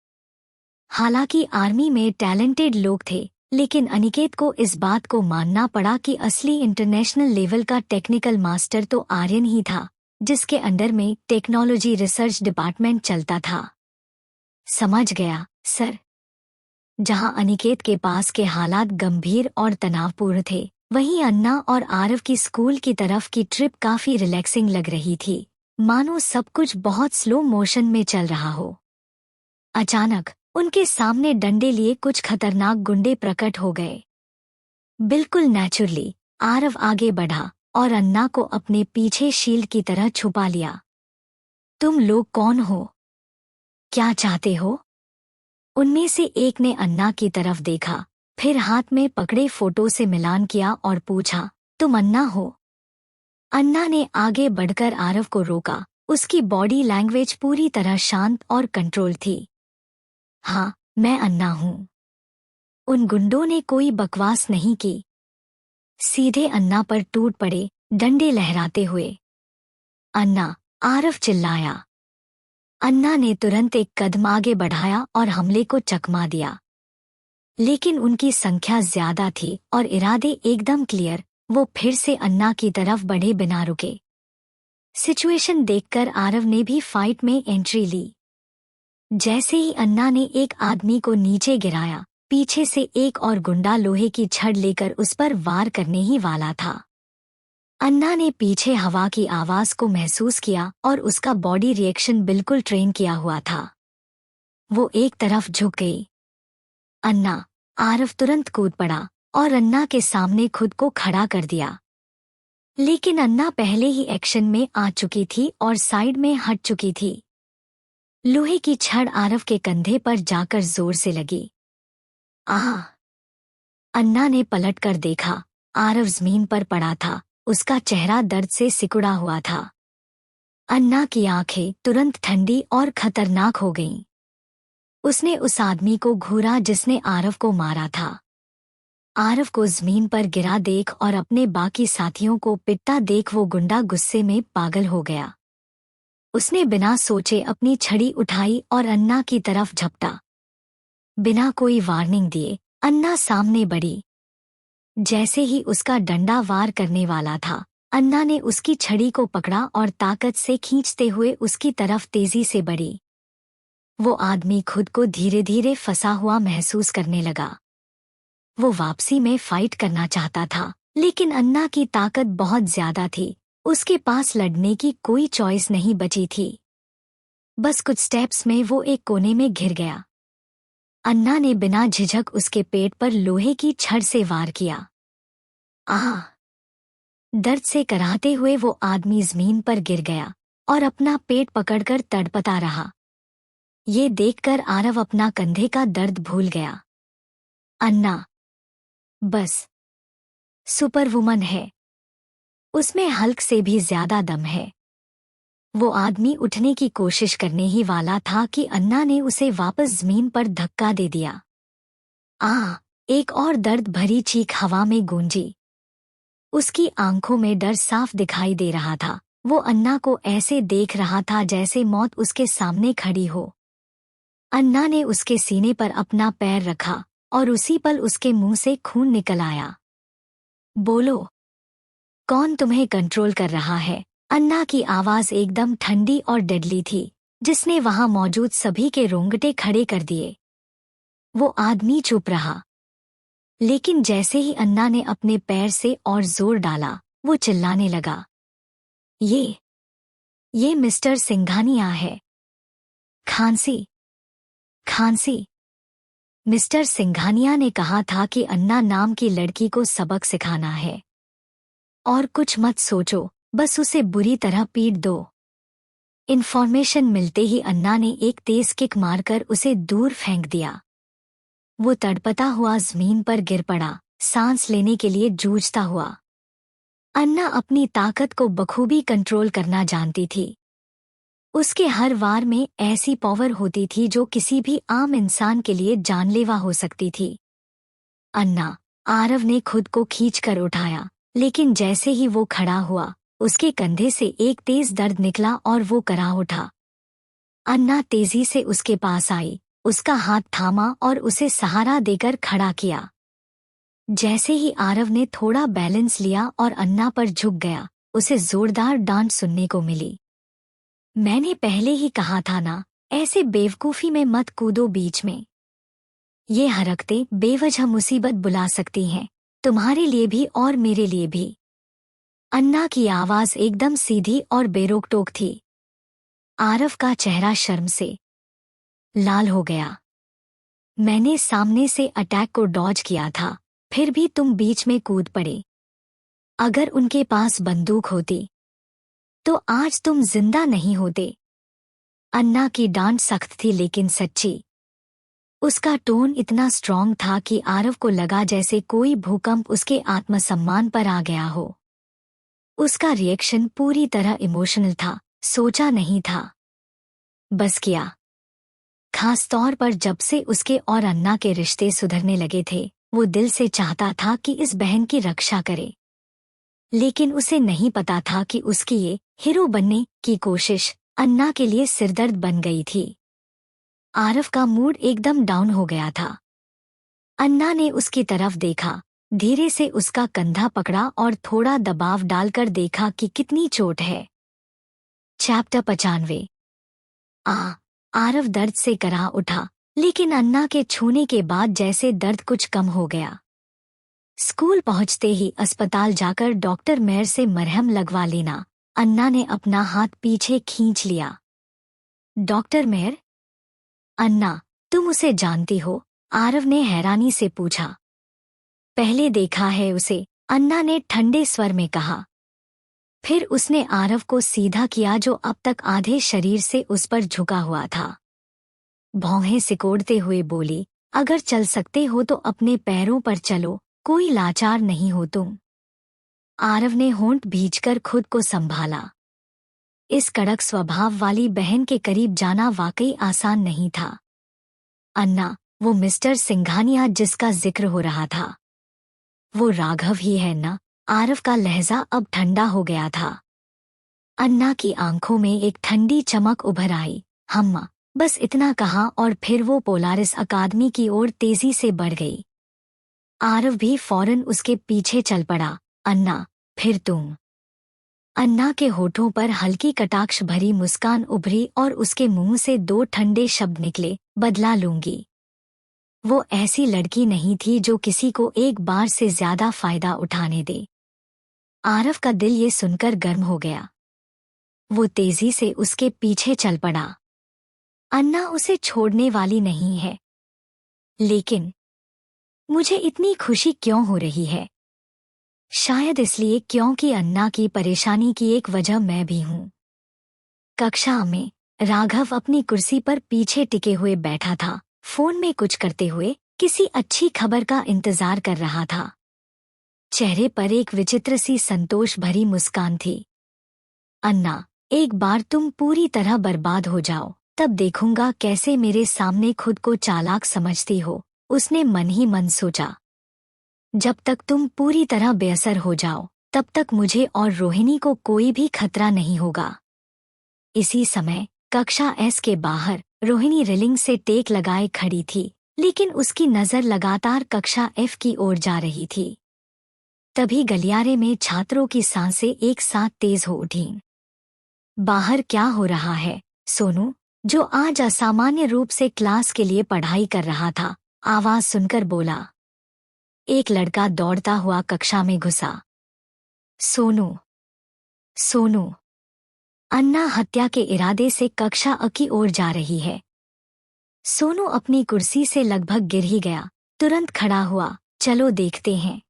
हालांकि आर्मी में टैलेंटेड लोग थे, लेकिन अनिकेत को इस बात को मानना पड़ा कि असली इंटरनेशनल लेवल का टेक्निकल मास्टर तो आर्यन ही था, जिसके अंडर में टेक्नोलॉजी रिसर्च डिपार्टमेंट चलता था। समझ गया सर। जहां अनिकेत के पास के हालात गंभीर और तनावपूर्ण थे, वहीं अन्ना और आरव की स्कूल की तरफ की ट्रिप काफी रिलैक्सिंग लग रही थी, मानो सब कुछ बहुत स्लो मोशन में चल रहा हो। अचानक उनके सामने डंडे लिए कुछ खतरनाक गुंडे प्रकट हो गए। बिल्कुल नेचुरली आरव आगे बढ़ा और अन्ना को अपने पीछे शील्ड की तरह छुपा लिया। तुम लोग कौन हो? क्या चाहते हो? उनमें से एक ने अन्ना की तरफ देखा, फिर हाथ में पकड़े फोटो से मिलान किया और पूछा, तुम अन्ना हो? अन्ना ने आगे बढ़कर आरव को रोका। उसकी बॉडी लैंग्वेज पूरी तरह शांत और कंट्रोल थी। हाँ, मैं अन्ना हूँ। उन गुंडों ने कोई बकवास नहीं की, सीधे अन्ना पर टूट पड़े, डंडे लहराते हुए। अन्ना, आरव चिल्लाया। अन्ना ने तुरंत एक कदम आगे बढ़ाया और हमले को चकमा दिया। लेकिन उनकी संख्या ज्यादा थी और इरादे एकदम क्लियर। वो फिर से अन्ना की तरफ बढ़े बिना रुके। सिचुएशन देखकर आरव ने भी फाइट में एंट्री ली। जैसे ही अन्ना ने एक आदमी को नीचे गिराया, पीछे से एक और गुंडा लोहे की छड़ लेकर उस पर वार करने ही वाला था। अन्ना ने पीछे हवा की आवाज को महसूस किया और उसका बॉडी रिएक्शन बिल्कुल ट्रेन किया हुआ था। वो एक तरफ झुक गई। अन्ना, आरव तुरंत कूद पड़ा और अन्ना के सामने खुद को खड़ा कर दिया। लेकिन अन्ना पहले ही एक्शन में आ चुकी थी और साइड में हट चुकी थी। लोहे की छड़ आरव के कंधे पर जाकर जोर से लगी। आह! अन्ना ने पलटकर देखा, आरव जमीन पर पड़ा था, उसका चेहरा दर्द से सिकुड़ा हुआ था। अन्ना की आंखें तुरंत ठंडी और खतरनाक हो गईं। उसने उस आदमी को घूरा जिसने आरव को मारा था। आरव को जमीन पर गिरा देख और अपने बाकी साथियों को पिटता देख वो गुंडा गुस्से में पागल हो गया। उसने बिना सोचे अपनी छड़ी उठाई और अन्ना की तरफ झपटा। बिना कोई वार्निंग दिए अन्ना सामने बढ़ी। जैसे ही उसका डंडा वार करने वाला था, अन्ना ने उसकी छड़ी को पकड़ा और ताकत से खींचते हुए उसकी तरफ तेजी से बढ़ी। वो आदमी खुद को धीरे धीरे फंसा हुआ महसूस करने लगा। वो वापसी में फाइट करना चाहता था, लेकिन अन्ना की ताकत बहुत ज्यादा थी। उसके पास लड़ने की कोई चॉइस नहीं बची थी। बस कुछ स्टेप्स में वो एक कोने में घिर गया। अन्ना ने बिना झिझक उसके पेट पर लोहे की छड़ से वार किया। आह! दर्द से कराहते हुए वो आदमी जमीन पर गिर गया और अपना पेट पकड़कर तड़पता रहा। ये देखकर आरव अपना कंधे का दर्द भूल गया। अन्ना बस सुपरवुमन है। उसमें हल्क से भी ज्यादा दम है। वो आदमी उठने की कोशिश करने ही वाला था कि अन्ना ने उसे वापस जमीन पर धक्का दे दिया। आह! एक और दर्द भरी चीख हवा में गूंजी। उसकी आंखों में डर साफ दिखाई दे रहा था। वो अन्ना को ऐसे देख रहा था जैसे मौत उसके सामने खड़ी हो। अन्ना ने उसके सीने पर अपना पैर रखा और उसी पल उसके मुंह से खून निकल आया। बोलो, कौन तुम्हें कंट्रोल कर रहा है? अन्ना की आवाज एकदम ठंडी और डेडली थी, जिसने वहां मौजूद सभी के रोंगटे खड़े कर दिए। वो आदमी चुप रहा, लेकिन जैसे ही अन्ना ने अपने पैर से और जोर डाला, वो चिल्लाने लगा। ये मिस्टर सिंघानिया है। खांसी, खांसी। मिस्टर सिंघानिया ने कहा था कि अन्ना नाम की लड़की को सबक सिखाना है। और कुछ मत सोचो, बस उसे बुरी तरह पीट दो। इन्फॉर्मेशन मिलते ही अन्ना ने एक तेज किक मारकर उसे दूर फेंक दिया। वो तड़पता हुआ जमीन पर गिर पड़ा, सांस लेने के लिए जूझता हुआ। अन्ना अपनी ताकत को बखूबी कंट्रोल करना जानती थी। उसके हर वार में ऐसी पावर होती थी जो किसी भी आम इंसान के लिए जानलेवा हो सकती थी। अन्ना, आरव ने खुद को खींचकर उठाया, लेकिन जैसे ही वो खड़ा हुआ, उसके कंधे से एक तेज दर्द निकला और वो करा उठा। अन्ना तेजी से उसके पास आई, उसका हाथ थामा और उसे सहारा देकर खड़ा किया। जैसे ही आरव ने थोड़ा बैलेंस लिया और अन्ना पर झुक गया, उसे जोरदार डांट सुनने को मिली। मैंने पहले ही कहा था ना, ऐसे बेवकूफी में मत कूदो बीच में। ये हरकतें बेवजह मुसीबत बुला सकती हैं, तुम्हारे लिए भी और मेरे लिए भी। अन्ना की आवाज एकदम सीधी और बेरोक-टोक थी। आरव का चेहरा शर्म से लाल हो गया। मैंने सामने से अटैक को डॉज किया था, फिर भी तुम बीच में कूद पड़े। अगर उनके पास बंदूक होती तो आज तुम जिंदा नहीं होते। अन्ना की डांट सख्त थी लेकिन सच्ची। उसका टोन इतना स्ट्रॉन्ग था कि आरव को लगा जैसे कोई भूकंप उसके आत्मसम्मान पर आ गया हो। उसका रिएक्शन पूरी तरह इमोशनल था, सोचा नहीं था, बस किया। खास तौर पर जब से उसके और अन्ना के रिश्ते सुधरने लगे थे, वो दिल से चाहता था कि इस बहन की रक्षा करे। लेकिन उसे नहीं पता था कि उसकी ये हीरो बनने की कोशिश अन्ना के लिए सिरदर्द बन गई थी। आरव का मूड एकदम डाउन हो गया था। अन्ना ने उसकी तरफ देखा, धीरे से उसका कंधा पकड़ा और थोड़ा दबाव डालकर देखा कि कितनी चोट है। चैप्टर 95। आरव दर्द से करा उठा, लेकिन अन्ना के छूने के बाद जैसे दर्द कुछ कम हो गया। स्कूल पहुंचते ही अस्पताल जाकर डॉक्टर मेयर से मरहम लगवा लेना। अन्ना ने अपना हाथ पीछे खींच लिया। Doctor mayor? अन्ना, तुम उसे जानती हो? आरव ने हैरानी से पूछा। पहले देखा है उसे, अन्ना ने ठंडे स्वर में कहा। फिर उसने आरव को सीधा किया जो अब तक आधे शरीर से उस पर झुका हुआ था। भौहें सिकोड़ते हुए बोली, अगर चल सकते हो तो अपने पैरों पर चलो, कोई लाचार नहीं हो तुम। आरव ने होंठ भींचकर खुद को संभाला। इस कड़क स्वभाव वाली बहन के करीब जाना वाकई आसान नहीं था। अन्ना, वो मिस्टर सिंघानिया जिसका जिक्र हो रहा था, वो राघव ही है ना? आरव का लहजा अब ठंडा हो गया था। अन्ना की आंखों में एक ठंडी चमक उभर आई। हम्मा, बस इतना कहा और फिर वो पोलारिस अकादमी की ओर तेजी से बढ़ गई। आरव भी फौरन उसके पीछे चल पड़ा। अन्ना, फिर तुम? अन्ना के होठों पर हल्की कटाक्ष भरी मुस्कान उभरी और उसके मुंह से दो ठंडे शब्द निकले, बदला लूंगी। वो ऐसी लड़की नहीं थी जो किसी को एक बार से ज्यादा फायदा उठाने दे। आरव का दिल ये सुनकर गर्म हो गया। वो तेजी से उसके पीछे चल पड़ा। अन्ना उसे छोड़ने वाली नहीं है। लेकिन मुझे इतनी खुशी क्यों हो रही है? शायद इसलिए क्योंकि अन्ना की परेशानी की एक वजह मैं भी हूं। कक्षा में राघव अपनी कुर्सी पर पीछे टिके हुए बैठा था, फोन में कुछ करते हुए किसी अच्छी खबर का इंतजार कर रहा था। चेहरे पर एक विचित्र सी संतोष भरी मुस्कान थी। अन्ना, एक बार तुम पूरी तरह बर्बाद हो जाओ, तब देखूंगा कैसे मेरे सामने खुद को चालाक समझती हो, उसने मन ही मन सोचा। जब तक तुम पूरी तरह बेअसर हो जाओ, तब तक मुझे और रोहिणी को कोई भी खतरा नहीं होगा। इसी समय कक्षा एस के बाहर रोहिणी रेलिंग से टेक लगाए खड़ी थी, लेकिन उसकी नजर लगातार कक्षा एफ की ओर जा रही थी। तभी गलियारे में छात्रों की सांसें एक साथ तेज हो उठीं। बाहर क्या हो रहा है? सोनू, जो आज असामान्य रूप से क्लास के लिए पढ़ाई कर रहा था, आवाज सुनकर बोला। एक लड़का दौड़ता हुआ कक्षा में घुसा। सोनू, सोनू। अन्ना हत्या के इरादे से कक्षा अ की ओर जा रही है। सोनू अपनी कुर्सी से लगभग गिर ही गया, तुरंत खड़ा हुआ। चलो देखते हैं।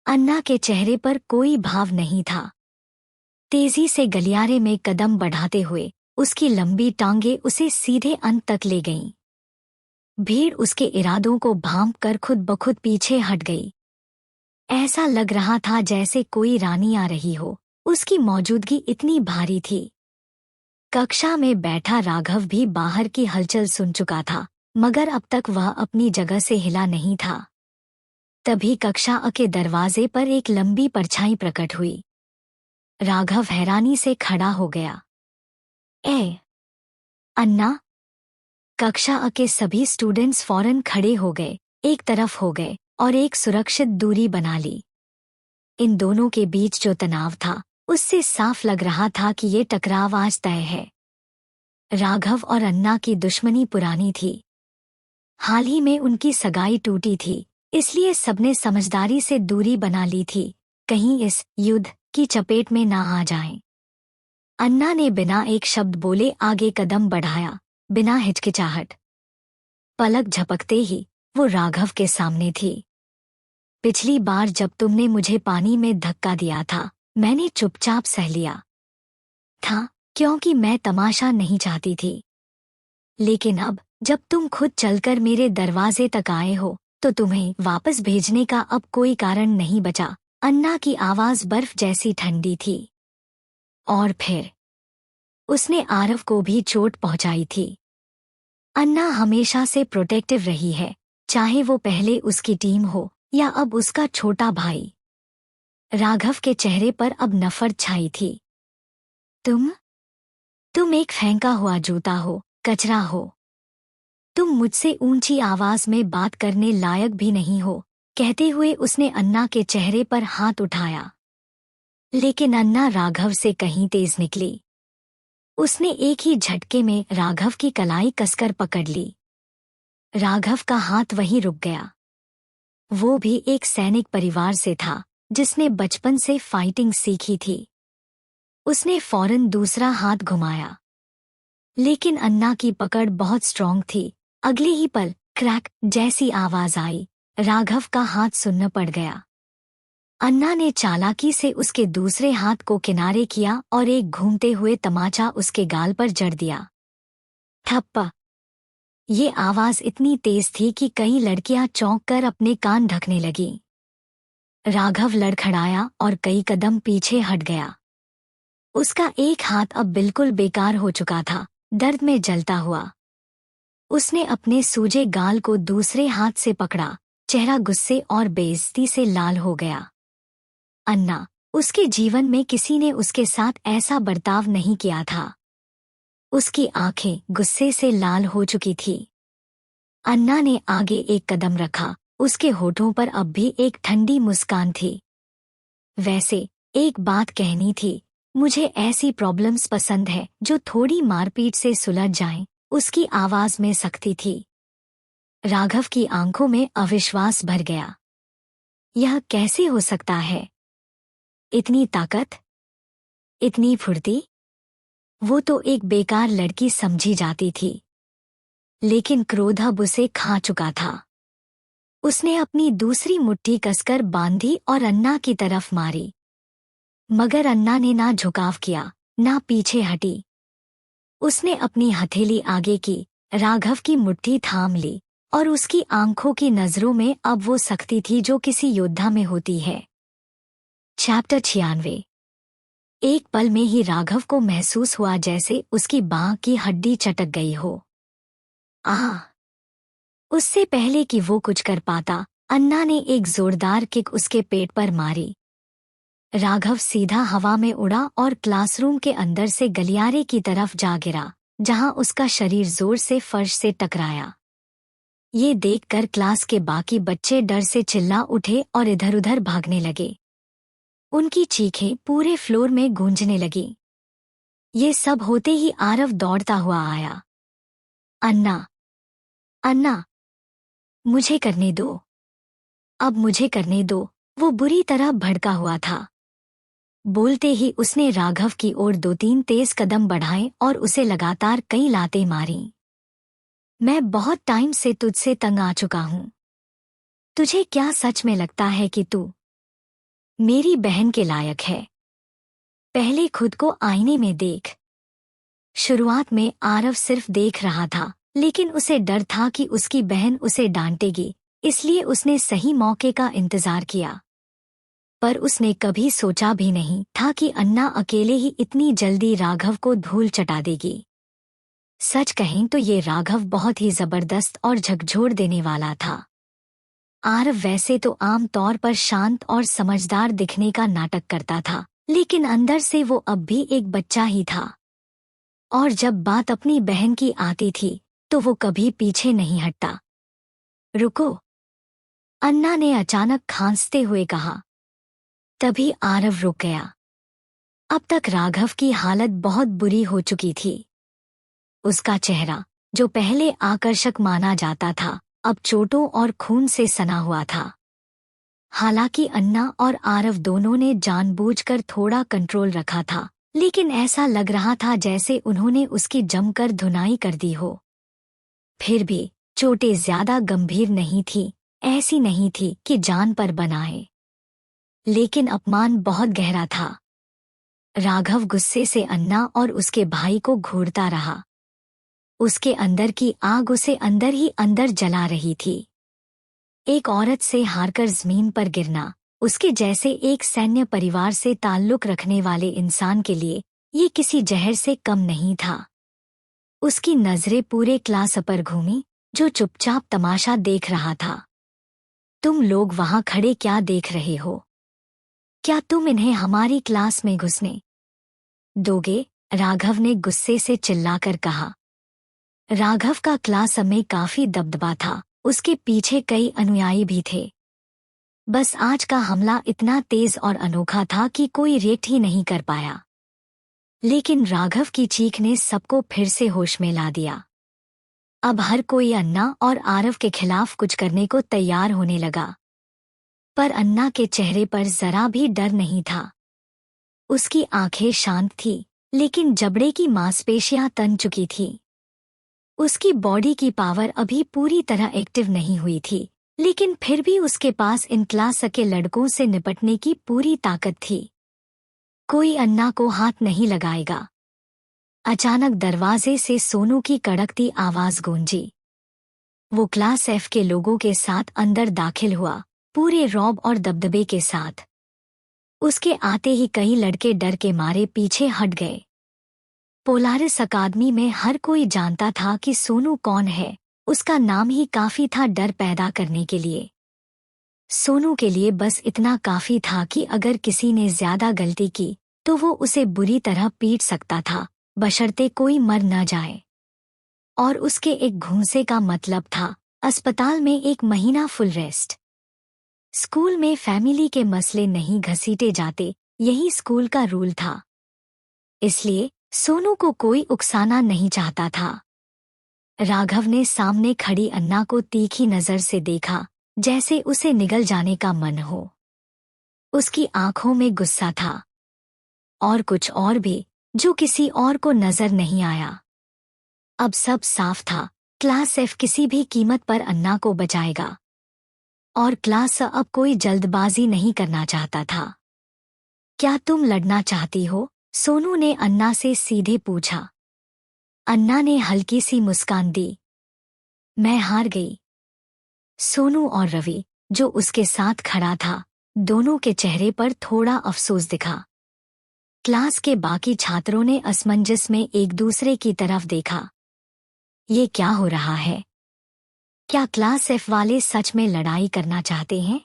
अन्ना के चेहरे पर कोई भाव नहीं था। तेजी से गलियारे में कदम बढ़ाते हुए उसकी लंबी टांगें उसे सीधे अंत तक ले गईं। भीड़ उसके इरादों को भांप कर खुद ब खुद पीछे हट गई। ऐसा लग रहा था जैसे कोई रानी आ रही हो, उसकी मौजूदगी इतनी भारी थी। कक्षा में बैठा राघव भी बाहर की हलचल सुन चुका था, मगर अब तक वह अपनी जगह से हिला नहीं था। तभी कक्षा अ के दरवाजे पर एक लंबी परछाई प्रकट हुई। राघव हैरानी से खड़ा हो गया। अन्ना! कक्षा अ के सभी स्टूडेंट्स फौरन खड़े हो गए, एक तरफ हो गए और एक सुरक्षित दूरी बना ली। इन दोनों के बीच जो तनाव था, उससे साफ लग रहा था कि ये टकराव आज तय है। राघव और अन्ना की दुश्मनी पुरानी थी। हाल ही में उनकी सगाई टूटी थी, इसलिए सबने समझदारी से दूरी बना ली थी, कहीं इस युद्ध की चपेट में ना आ जाएं। अन्ना ने बिना एक शब्द बोले आगे कदम बढ़ाया, बिना हिचकिचाहट। पलक झपकते ही वो राघव के सामने थी। पिछली बार जब तुमने मुझे पानी में धक्का दिया था, मैंने चुपचाप सह लिया था, क्योंकि मैं तमाशा नहीं चाहती थी। लेकिन अब जब तुम खुद चलकर मेरे दरवाजे तक आए हो, तो तुम्हें वापस भेजने का अब कोई कारण नहीं बचा। अन्ना की आवाज बर्फ जैसी ठंडी थी। और फिर उसने आरव को भी चोट पहुंचाई थी। अन्ना हमेशा से प्रोटेक्टिव रही है, चाहे वो पहले उसकी टीम हो या अब उसका छोटा भाई। राघव के चेहरे पर अब नफरत छाई थी। तुम एक फेंका हुआ जूता हो, कचरा हो। तुम मुझसे ऊंची आवाज में बात करने लायक भी नहीं हो, कहते हुए उसने अन्ना के चेहरे पर हाथ उठाया। लेकिन अन्ना राघव से कहीं तेज निकली। उसने एक ही झटके में राघव की कलाई कसकर पकड़ ली। राघव का हाथ वहीं रुक गया। वो भी एक सैनिक परिवार से था, जिसने बचपन से फाइटिंग सीखी थी। उसने फौरन दूसरा हाथ घुमाया, लेकिन अन्ना की पकड़ बहुत स्ट्रॉन्ग थी। अगले ही पल क्रैक जैसी आवाज आई। राघव का हाथ सुन्न पड़ गया। अन्ना ने चालाकी से उसके दूसरे हाथ को किनारे किया और एक घूमते हुए तमाचा उसके गाल पर जड़ दिया। ठप्पा! ये आवाज इतनी तेज थी कि कई लड़कियां चौंक कर अपने कान ढकने लगीं। राघव लड़खड़ाया और कई कदम पीछे हट गया। उसका एक हाथ अब बिल्कुल बेकार हो चुका था, दर्द में जलता हुआ। उसने अपने सूजे गाल को दूसरे हाथ से पकड़ा, चेहरा गुस्से और बेइज्जती से लाल हो गया। अन्ना, उसके जीवन में किसी ने उसके साथ ऐसा बर्ताव नहीं किया था। उसकी आंखें गुस्से से लाल हो चुकी थी। अन्ना ने आगे एक कदम रखा, उसके होठों पर अब भी एक ठंडी मुस्कान थी। वैसे एक बात कहनी थी, मुझे ऐसी प्रॉब्लम्स पसंद है जो थोड़ी मारपीट से सुलझ जाएं। उसकी आवाज में सख्ती थी। राघव की आंखों में अविश्वास भर गया। यह कैसे हो सकता है? इतनी ताकत, इतनी फुर्ती? वो तो एक बेकार लड़की समझी जाती थी। लेकिन क्रोध अब उसे खा चुका था। उसने अपनी दूसरी मुट्ठी कसकर बांधी और अन्ना की तरफ मारी। मगर अन्ना ने ना झुकाव किया, ना पीछे हटी। उसने अपनी हथेली आगे की, राघव की मुट्ठी थाम ली और उसकी आंखों की नजरों में अब वो सख्ती थी जो किसी योद्धा में होती है। चैप्टर 96। एक पल में ही राघव को महसूस हुआ जैसे उसकी बांह की हड्डी चटक गई हो। आह! उससे पहले कि वो कुछ कर पाता, अन्ना ने एक जोरदार किक उसके पेट पर मारी। राघव सीधा हवा में उड़ा और क्लासरूम के अंदर से गलियारे की तरफ जा गिरा, जहां उसका शरीर जोर से फर्श से टकराया। ये देखकर क्लास के बाकी बच्चे डर से चिल्ला उठे और इधर-उधर भागने लगे। उनकी चीखें पूरे फ्लोर में गूंजने लगी। ये सब होते ही आरव दौड़ता हुआ आया। अन्ना, अन्ना, मुझे करने दो। अब मुझे करने दो। वो बुरी तरह भड़का हुआ था। बोलते ही उसने राघव की ओर 2-3 तेज कदम बढ़ाए और उसे लगातार कई लातें मारीं। मैं बहुत टाइम से तुझसे तंग आ चुका हूं। तुझे क्या सच में लगता है कि तू मेरी बहन के लायक है? पहले खुद को आईने में देख। शुरुआत में आरव सिर्फ देख रहा था, लेकिन उसे डर था कि उसकी बहन उसे डांटेगी, इसलिए उसने सही मौके का इंतजार किया। पर उसने कभी सोचा भी नहीं था कि अन्ना अकेले ही इतनी जल्दी राघव को धूल चटा देगी। सच कहें तो ये राघव बहुत ही जबरदस्त और झकझोर देने वाला था। आरव वैसे तो आम तौर पर शांत और समझदार दिखने का नाटक करता था, लेकिन अंदर से वो अब भी एक बच्चा ही था। और जब बात अपनी बहन की आती थी, तो वो कभी पीछे नहीं हटता। रुको! अन्ना ने अचानक खांसते हुए कहा। तभी आरव रुक गया। अब तक राघव की हालत बहुत बुरी हो चुकी थी। उसका चेहरा, जो पहले आकर्षक माना जाता था, अब चोटों और खून से सना हुआ था। हालांकि अन्ना और आरव दोनों ने जानबूझकर थोड़ा कंट्रोल रखा था, लेकिन ऐसा लग रहा था जैसे उन्होंने उसकी जमकर धुनाई कर दी हो। फिर भी चोटें ज्यादा गंभीर नहीं थी, ऐसी नहीं थी कि जान पर बनाए। लेकिन अपमान बहुत गहरा था। राघव गुस्से से अन्ना और उसके भाई को घूरता रहा। उसके अंदर की आग उसे अंदर ही अंदर जला रही थी। एक औरत से हारकर जमीन पर गिरना, उसके जैसे एक सैन्य परिवार से ताल्लुक रखने वाले इंसान के लिए ये किसी जहर से कम नहीं था। उसकी नजरें पूरे क्लास पर घूमी, जो चुपचाप तमाशा देख रहा था। तुम लोग वहां खड़े क्या देख रहे हो? क्या तुम इन्हें हमारी क्लास में घुसने दोगे? राघव ने गुस्से से चिल्लाकर कहा। राघव का क्लास में काफी दबदबा था, उसके पीछे कई अनुयायी भी थे। बस आज का हमला इतना तेज और अनोखा था कि कोई रिएक्ट ही नहीं कर पाया। लेकिन राघव की चीख ने सबको फिर से होश में ला दिया। अब हर कोई अन्ना और आरव के खिलाफ कुछ करने को तैयार होने लगा। पर अन्ना के चेहरे पर जरा भी डर नहीं था। उसकी आंखें शांत थी, लेकिन जबड़े की मांसपेशियां तन चुकी थी। उसकी बॉडी की पावर अभी पूरी तरह एक्टिव नहीं हुई थी, लेकिन फिर भी उसके पास इन क्लास के लड़कों से निपटने की पूरी ताकत थी। कोई अन्ना को हाथ नहीं लगाएगा। अचानक दरवाजे से सोनू की कड़कती आवाज गूंजी। वो क्लास एफ के लोगों के साथ अंदर दाखिल हुआ, पूरे रौब और दबदबे के साथ। उसके आते ही कई लड़के डर के मारे पीछे हट गए। पोलारिस अकादमी में हर कोई जानता था कि सोनू कौन है, उसका नाम ही काफी था डर पैदा करने के लिए। सोनू के लिए बस इतना काफी था कि अगर किसी ने ज्यादा गलती की, तो वो उसे बुरी तरह पीट सकता था, बशर्ते कोई मर न जाए। और उसके एक घूंसे का मतलब था अस्पताल में 1 महीना फुल रेस्ट। स्कूल में फैमिली के मसले नहीं घसीटे जाते, यही स्कूल का रूल था। इसलिए सोनू को कोई उकसाना नहीं चाहता था। राघव ने सामने खड़ी अन्ना को तीखी नजर से देखा, जैसे उसे निगल जाने का मन हो। उसकी आंखों में गुस्सा था और कुछ और भी, जो किसी और को नजर नहीं आया। अब सब साफ था, क्लास एफ किसी भी कीमत पर अन्ना को बचाएगा और क्लास अब कोई जल्दबाजी नहीं करना चाहता था। क्या तुम लड़ना चाहती हो? सोनू ने अन्ना से सीधे पूछा। अन्ना ने हल्की सी मुस्कान दी। मैं हार गई। सोनू और रवि, जो उसके साथ खड़ा था, दोनों के चेहरे पर थोड़ा अफसोस दिखा। क्लास के बाकी छात्रों ने असमंजस में एक दूसरे की तरफ देखा। ये क्या हो रहा है? क्या क्लास एफ वाले सच में लड़ाई करना चाहते हैं?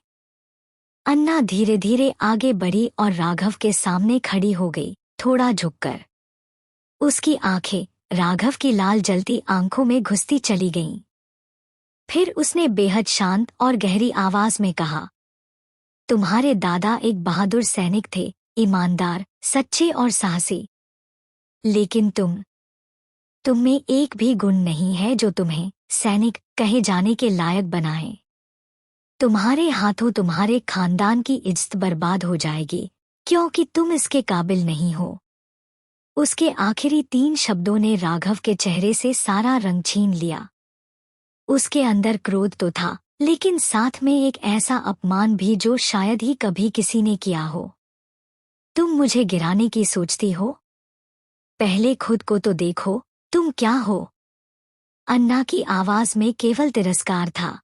अन्ना धीरे धीरे आगे बढ़ी और राघव के सामने खड़ी हो गई, थोड़ा झुककर। उसकी आंखें राघव की लाल जलती आंखों में घुसती चली गईं। फिर उसने बेहद शांत और गहरी आवाज में कहा, तुम्हारे दादा एक बहादुर सैनिक थे, ईमानदार, सच्चे और साहसी। लेकिन तुम में एक भी गुण नहीं है जो तुम्हें सैनिक कहे जाने के लायक बनाए। तुम्हारे हाथों तुम्हारे खानदान की इज्जत बर्बाद हो जाएगी, क्योंकि तुम इसके काबिल नहीं हो। उसके आखिरी 3 शब्दों ने राघव के चेहरे से सारा रंग छीन लिया। उसके अंदर क्रोध तो था, लेकिन साथ में एक ऐसा अपमान भी जो शायद ही कभी किसी ने किया हो। तुम मुझे गिराने की सोचती हो? पहले खुद को तो देखो, तुम क्या हो? अन्ना की आवाज में केवल तिरस्कार था।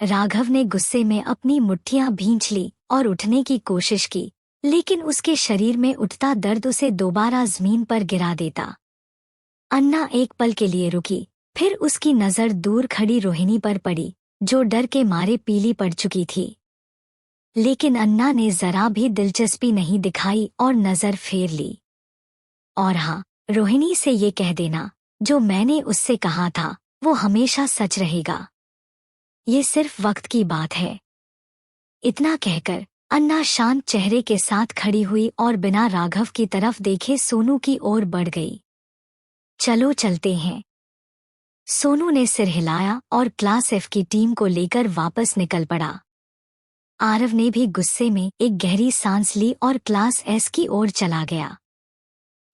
राघव ने गुस्से में अपनी मुट्ठियां भींच ली और उठने की कोशिश की, लेकिन उसके शरीर में उठता दर्द उसे दोबारा जमीन पर गिरा देता। अन्ना एक पल के लिए रुकी, फिर उसकी नजर दूर खड़ी रोहिणी पर पड़ी, जो डर के मारे पीली पड़ चुकी थी। लेकिन अन्ना ने जरा भी दिलचस्पी नहीं दिखाई और नजर फेर ली। और हाँ, रोहिणी से ये कह देना, जो मैंने उससे कहा था वो हमेशा सच रहेगा। ये सिर्फ वक्त की बात है। इतना कहकर अन्ना शांत चेहरे के साथ खड़ी हुई और बिना राघव की तरफ देखे सोनू की ओर बढ़ गई। चलो चलते हैं। सोनू ने सिर हिलाया और क्लास एफ की टीम को लेकर वापस निकल पड़ा। आरव ने भी गुस्से में एक गहरी सांस ली और क्लास एस की ओर चला गया।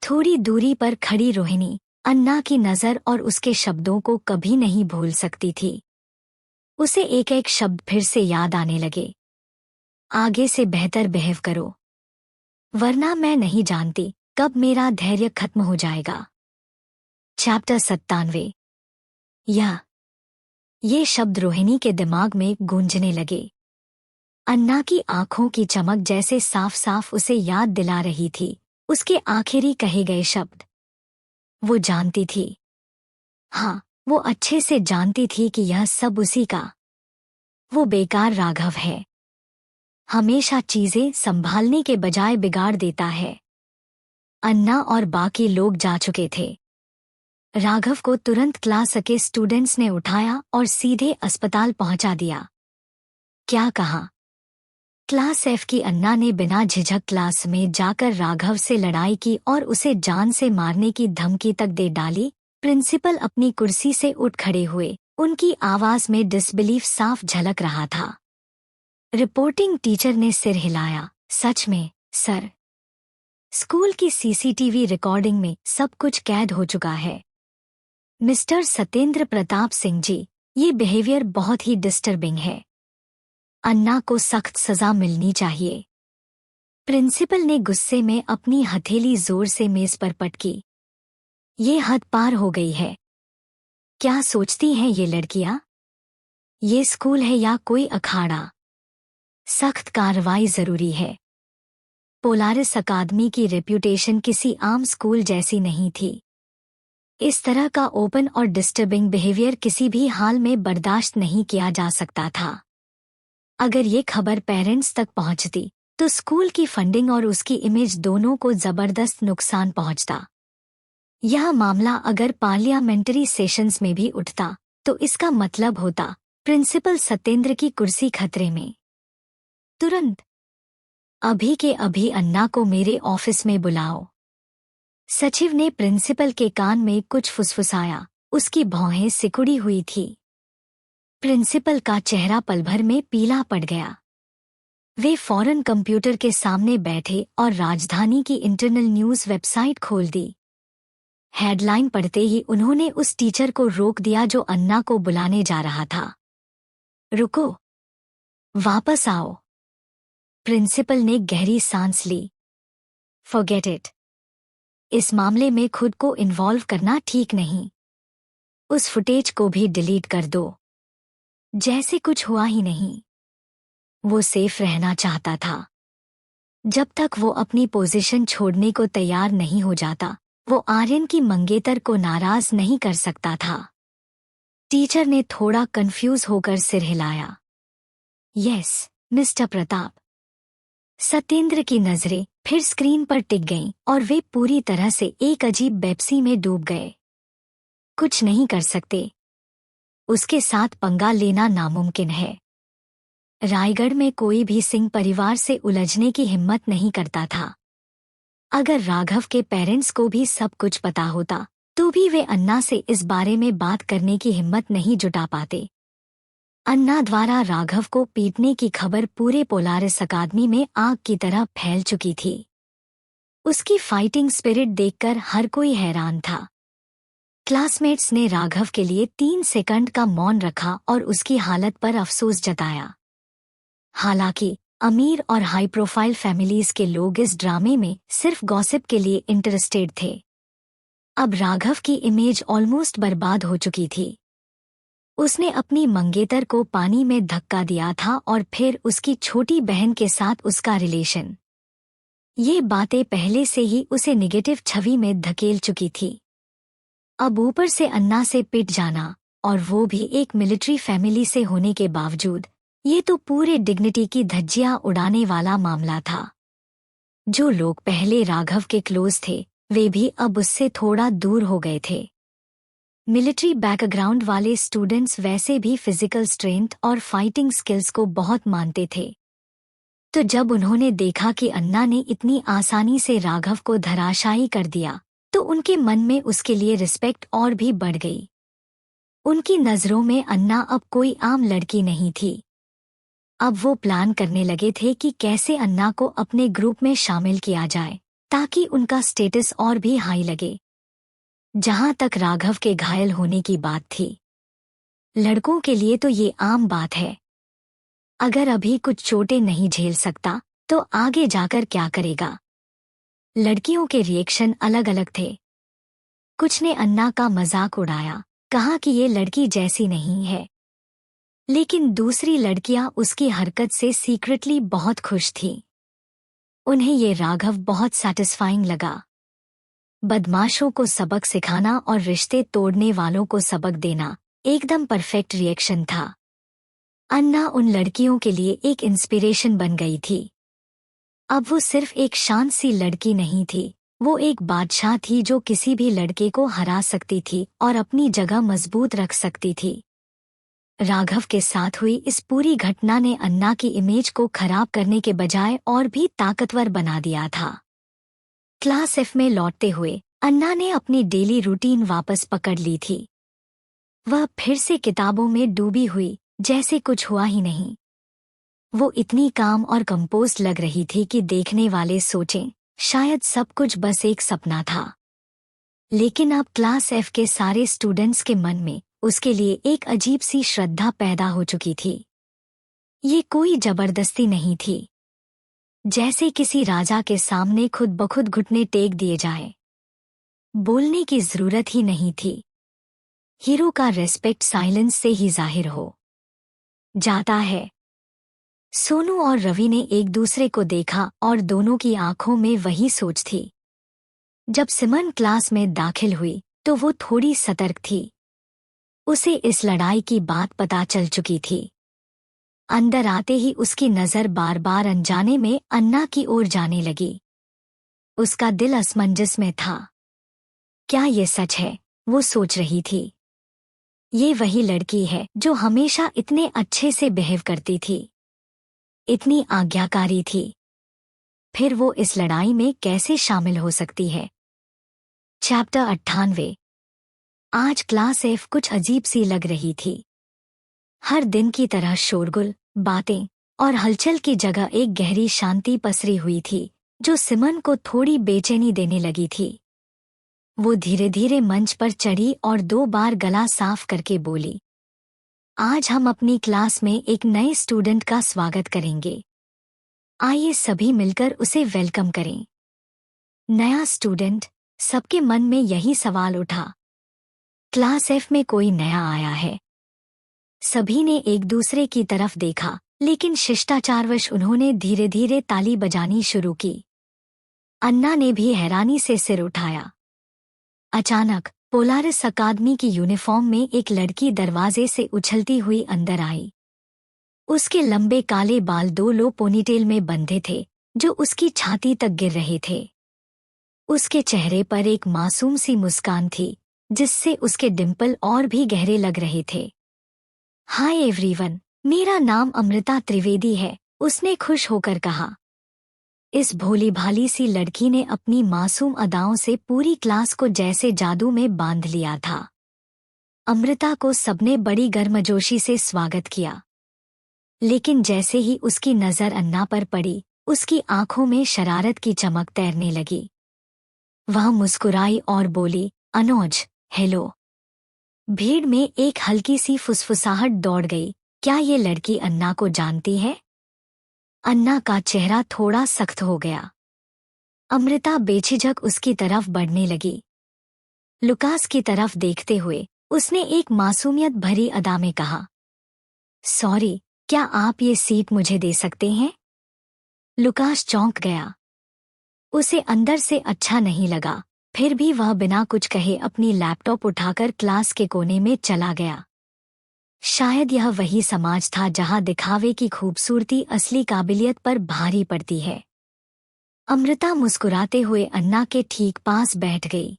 थोड़ी दूरी पर खड़ी रोहिणी अन्ना की नजर और उसके शब्दों को कभी नहीं भूल सकती थी। उसे एक एक शब्द फिर से याद आने लगे। आगे से बेहतर बिहेव करो, वरना मैं नहीं जानती कब मेरा धैर्य खत्म हो जाएगा। चैप्टर 97। ये शब्द रोहिणी के दिमाग में गूंजने लगे। अन्ना की आंखों की चमक जैसे साफ साफ उसे याद दिला रही थी उसके आखिरी कहे गए शब्द। वो जानती थी, हाँ, वो अच्छे से जानती थी कि यह सब उसी का वो बेकार राघव है। हमेशा चीजें संभालने के बजाय बिगाड़ देता है। अन्ना और बाकी लोग जा चुके थे। राघव को तुरंत क्लास के स्टूडेंट्स ने उठाया और सीधे अस्पताल पहुंचा दिया। क्या कहा? क्लास एफ की अन्ना ने बिना झिझक क्लास में जाकर राघव से लड़ाई की और उसे जान से मारने की धमकी तक दे डाली। प्रिंसिपल अपनी कुर्सी से उठ खड़े हुए, उनकी आवाज में डिसबिलीफ साफ झलक रहा था। रिपोर्टिंग टीचर ने सिर हिलाया। सच में, सर। स्कूल की सीसीटीवी रिकॉर्डिंग में सब कुछ कैद हो चुका है। मिस्टर सत्येंद्र प्रताप सिंह जी, ये बिहेवियर बहुत ही डिस्टर्बिंग है। अन्ना को सख्त सजा मिलनी चाहिए। प्रिंसिपल ने गुस्से में अपनी हथेली जोर से मेज पर पटकी। ये हद पार हो गई है। क्या सोचती हैं ये लड़कियां? ये स्कूल है या कोई अखाड़ा? सख्त कार्रवाई जरूरी है। पोलारिस अकादमी की रेप्यूटेशन किसी आम स्कूल जैसी नहीं थी। इस तरह का ओपन और डिस्टर्बिंग बिहेवियर किसी भी हाल में बर्दाश्त नहीं किया जा सकता था। अगर ये खबर पेरेंट्स तक पहुंचती तो स्कूल की फंडिंग और उसकी इमेज दोनों को जबरदस्त नुकसान पहुंचता। यह मामला अगर पार्लियामेंट्री सेशंस में भी उठता तो इसका मतलब होता प्रिंसिपल सत्येंद्र की कुर्सी खतरे में। तुरंत, अभी के अभी अन्ना को मेरे ऑफिस में बुलाओ। सचिव ने प्रिंसिपल के कान में कुछ फुसफुसाया उसकी भौहें सिकुड़ी हुई थी। प्रिंसिपल का चेहरा पल भर में पीला पड़ गया। वे फौरन कंप्यूटर के सामने बैठे और राजधानी की इंटरनल न्यूज़ वेबसाइट खोल दी। हेडलाइन पढ़ते ही उन्होंने उस टीचर को रोक दिया जो अन्ना को बुलाने जा रहा था। रुको, वापस आओ। प्रिंसिपल ने गहरी सांस ली। Forget it. इस मामले में खुद को इन्वॉल्व करना ठीक नहीं। उस फुटेज को भी डिलीट कर दो, जैसे कुछ हुआ ही नहीं। वो सेफ रहना चाहता था। जब तक वो अपनी पोजीशन छोड़ने को तैयार नहीं हो जाता, वो आर्यन की मंगेतर को नाराज नहीं कर सकता था। टीचर ने थोड़ा कंफ्यूज होकर सिर हिलाया। Yes, mister Pratap. सत्येंद्र की नजरें फिर स्क्रीन पर टिक गईं और वे पूरी तरह से एक अजीब बेपसी में डूब गए। कुछ नहीं कर सकते। उसके साथ पंगा लेना नामुमकिन है। रायगढ़ में कोई भी सिंह परिवार से उलझने की हिम्मत नहीं करता था। अगर राघव के पेरेंट्स को भी सब कुछ पता होता, तो भी वे अन्ना से इस बारे में बात करने की हिम्मत नहीं जुटा पाते। अन्ना द्वारा राघव को पीटने की खबर पूरे पोलारिस अकादमी में आग की तरह फैल चुकी थी। उसकी फाइटिंग स्पिरिट देखकर हर कोई हैरान था। क्लासमेट्स ने राघव के लिए 3 सेकंड का मौन रखा और उसकी हालत पर अफसोस जताया। हालांकि अमीर और हाई प्रोफाइल फैमिलीज के लोग इस ड्रामे में सिर्फ गॉसिप के लिए इंटरेस्टेड थे। अब राघव की इमेज ऑलमोस्ट बर्बाद हो चुकी थी। उसने अपनी मंगेतर को पानी में धक्का दिया था और फिर उसकी छोटी बहन के साथ उसका रिलेशन। ये बातें पहले से ही उसे नेगेटिव छवि में धकेल चुकी थी। अब ऊपर से अन्ना से पिट जाना, और वो भी एक मिलिट्री फैमिली से होने के बावजूद, ये तो पूरे डिग्निटी की धज्जियां उड़ाने वाला मामला था। जो लोग पहले राघव के क्लोज थे, वे भी अब उससे थोड़ा दूर हो गए थे। मिलिट्री बैकग्राउंड वाले स्टूडेंट्स वैसे भी फिजिकल स्ट्रेंथ और फाइटिंग स्किल्स को बहुत मानते थे। तो जब उन्होंने देखा कि अन्ना ने इतनी आसानी से राघव को धराशायी कर दिया, तो उनके मन में उसके लिए रिस्पेक्ट और भी बढ़ गई। उनकी नज़रों में अन्ना अब कोई आम लड़की नहीं थी। अब वो प्लान करने लगे थे कि कैसे अन्ना को अपने ग्रुप में शामिल किया जाए, ताकि उनका स्टेटस और भी हाई लगे। जहां तक राघव के घायल होने की बात थी, लड़कों के लिए तो ये आम बात है। अगर अभी कुछ चोटें नहीं झेल सकता, तो आगे जाकर क्या करेगा। लड़कियों के रिएक्शन अलग अलग थे। कुछ ने अन्ना का मजाक उड़ाया, कहा कि ये लड़की जैसी नहीं है। लेकिन दूसरी लड़कियां उसकी हरकत से सीक्रेटली बहुत खुश थीं। उन्हें ये राघव बहुत सैटिस्फाइंग लगा। बदमाशों को सबक सिखाना और रिश्ते तोड़ने वालों को सबक देना एकदम परफेक्ट रिएक्शन था। अन्ना उन लड़कियों के लिए एक इंस्पिरेशन बन गई थी। अब वो सिर्फ एक शांत सी लड़की नहीं थी, वो एक बादशाह थी जो किसी भी लड़के को हरा सकती थी और अपनी जगह मजबूत रख सकती थी। राघव के साथ हुई इस पूरी घटना ने अन्ना की इमेज को खराब करने के बजाय और भी ताकतवर बना दिया था। क्लास एफ में लौटते हुए अन्ना ने अपनी डेली रूटीन वापस पकड़ ली थी। वह फिर से किताबों में डूबी हुई, जैसे कुछ हुआ ही नहीं। वो इतनी काम और कंपोस्ट लग रही थी कि देखने वाले सोचें, शायद सब कुछ बस एक सपना था। लेकिन अब क्लास एफ के सारे स्टूडेंट्स के मन में उसके लिए एक अजीब सी श्रद्धा पैदा हो चुकी थी। ये कोई जबरदस्ती नहीं थी, जैसे किसी राजा के सामने खुद ब खुद घुटने टेक दिए जाए। बोलने की जरूरत ही नहीं थी। हीरो का रेस्पेक्ट साइलेंस से ही जाहिर हो जाता है। सोनू और रवि ने एक दूसरे को देखा और दोनों की आंखों में वही सोच थी। जब सिमन क्लास में दाखिल हुई तो वो थोड़ी सतर्क थी। उसे इस लड़ाई की बात पता चल चुकी थी। अंदर आते ही उसकी नज़र बार बार अनजाने में अन्ना की ओर जाने लगी। उसका दिल असमंजस में था। क्या ये सच है, वो सोच रही थी। ये वही लड़की है जो हमेशा इतने अच्छे से बिहेव करती थी, इतनी आज्ञाकारी थी। फिर वो इस लड़ाई में कैसे शामिल हो सकती है। चैप्टर 98। आज क्लास एफ कुछ अजीब सी लग रही थी। हर दिन की तरह शोरगुल, बातें और हलचल की जगह एक गहरी शांति पसरी हुई थी जो सिमन को थोड़ी बेचैनी देने लगी थी। वो धीरे धीरे मंच पर चढ़ी और 2 बार गला साफ करके बोली, आज हम अपनी क्लास में एक नए स्टूडेंट का स्वागत करेंगे। आइए सभी मिलकर उसे वेलकम करें। नया स्टूडेंट, सबके मन में यही सवाल उठा। क्लास एफ में कोई नया आया है? सभी ने एक दूसरे की तरफ देखा, लेकिन शिष्टाचारवश उन्होंने धीरे धीरे ताली बजानी शुरू की। अन्ना ने भी हैरानी से सिर उठाया। अचानक पोलारिस अकादमी की यूनिफॉर्म में एक लड़की दरवाजे से उछलती हुई अंदर आई। उसके लंबे काले बाल 2 लो पोनीटेल में बंधे थे जो उसकी छाती तक गिर रहे थे। उसके चेहरे पर एक मासूम सी मुस्कान थी जिससे उसके डिंपल और भी गहरे लग रहे थे। हाय एवरीवन, मेरा नाम अमृता त्रिवेदी है, उसने खुश होकर कहा। इस भोली भाली सी लड़की ने अपनी मासूम अदाओं से पूरी क्लास को जैसे जादू में बांध लिया था। अमृता को सबने बड़ी गर्मजोशी से स्वागत किया, लेकिन जैसे ही उसकी नज़र अन्ना पर पड़ी, उसकी आंखों में शरारत की चमक तैरने लगी। वह मुस्कुराई और बोली, अनुज, हेलो। भीड़ में एक हल्की सी फुसफुसाहट दौड़ गई, क्या ये लड़की अन्ना को जानती है? अन्ना का चेहरा थोड़ा सख्त हो गया। अमृता बेझिझक उसकी तरफ बढ़ने लगी। लुकास की तरफ देखते हुए उसने एक मासूमियत भरी अदा में कहा, सॉरी, क्या आप ये सीट मुझे दे सकते हैं? लुकास चौंक गया। उसे अंदर से अच्छा नहीं लगा, फिर भी वह बिना कुछ कहे अपनी लैपटॉप उठाकर क्लास के कोने में चला गया। शायद यह वही समाज था जहां दिखावे की खूबसूरती असली काबिलियत पर भारी पड़ती है। अमृता मुस्कुराते हुए अन्ना के ठीक पास बैठ गई।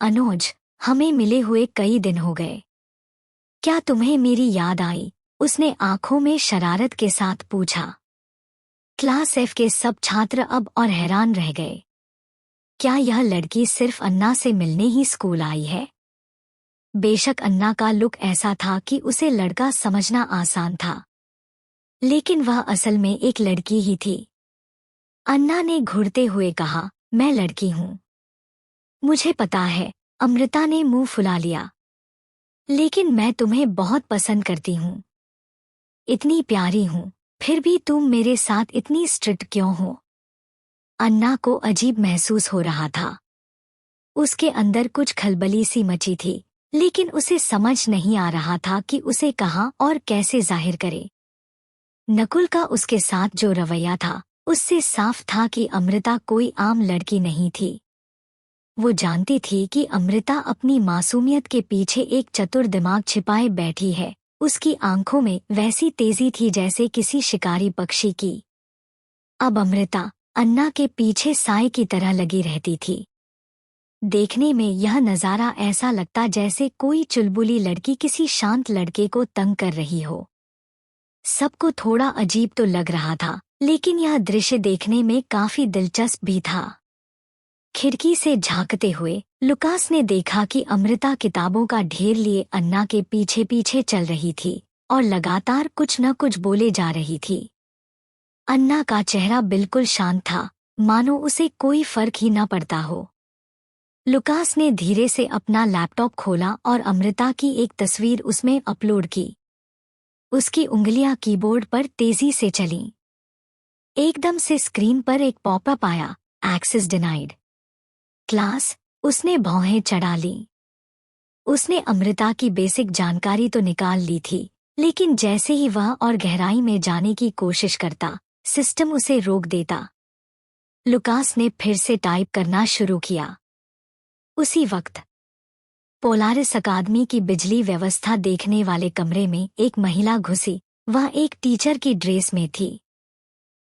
अनुज, हमें मिले हुए कई दिन हो गए। क्या तुम्हें मेरी याद आई? उसने आंखों में शरारत के साथ पूछा। क्लास एफ के सब छात्र अब और हैरान रह गए। क्या यह लड़की सिर्फ अन्ना से मिलने ही स्कूल आई है? बेशक अन्ना का लुक ऐसा था कि उसे लड़का समझना आसान था, लेकिन वह असल में एक लड़की ही थी। अन्ना ने घुरते हुए कहा, मैं लड़की हूँ। मुझे पता है, अमृता ने मुंह फुला लिया, लेकिन मैं तुम्हें बहुत पसंद करती हूँ। इतनी प्यारी हूँ, फिर भी तुम मेरे साथ इतनी स्ट्रिक्ट क्यों हो? अन्ना को अजीब महसूस हो रहा था। उसके अंदर कुछ खलबली सी मची थी, लेकिन उसे समझ नहीं आ रहा था कि उसे कहाँ और कैसे जाहिर करे। नकुल का उसके साथ जो रवैया था, उससे साफ था कि अमृता कोई आम लड़की नहीं थी। वो जानती थी कि अमृता अपनी मासूमियत के पीछे एक चतुर दिमाग छिपाए बैठी है। उसकी आंखों में वैसी तेजी थी जैसे किसी शिकारी पक्षी की। अब अमृता अन्ना के पीछे साए की तरह लगी रहती थी। देखने में यह नज़ारा ऐसा लगता जैसे कोई चुलबुली लड़की किसी शांत लड़के को तंग कर रही हो। सबको थोड़ा अजीब तो लग रहा था, लेकिन यह दृश्य देखने में काफी दिलचस्प भी था। खिड़की से झांकते हुए लुकास ने देखा कि अमृता किताबों का ढेर लिए अन्ना के पीछे पीछे चल रही थी और लगातार कुछ न कुछ बोले जा रही थी। अन्ना का चेहरा बिल्कुल शांत था, मानो उसे कोई फर्क ही न पड़ता हो। लुकास ने धीरे से अपना लैपटॉप खोला और अमृता की एक तस्वीर उसमें अपलोड की। उसकी उंगलियां कीबोर्ड पर तेजी से चलीं। एकदम से स्क्रीन पर एक पॉपअप आया, एक्सेस डिनाइड। क्लास, उसने भौहें चढ़ा लीं। उसने अमृता की बेसिक जानकारी तो निकाल ली थी, लेकिन जैसे ही वह और गहराई में जाने की कोशिश करता, सिस्टम उसे रोक देता। लुकास ने फिर से टाइप करना शुरू किया। उसी वक्त पोलारिस अकादमी की बिजली व्यवस्था देखने वाले कमरे में एक महिला घुसी। वह एक टीचर की ड्रेस में थी।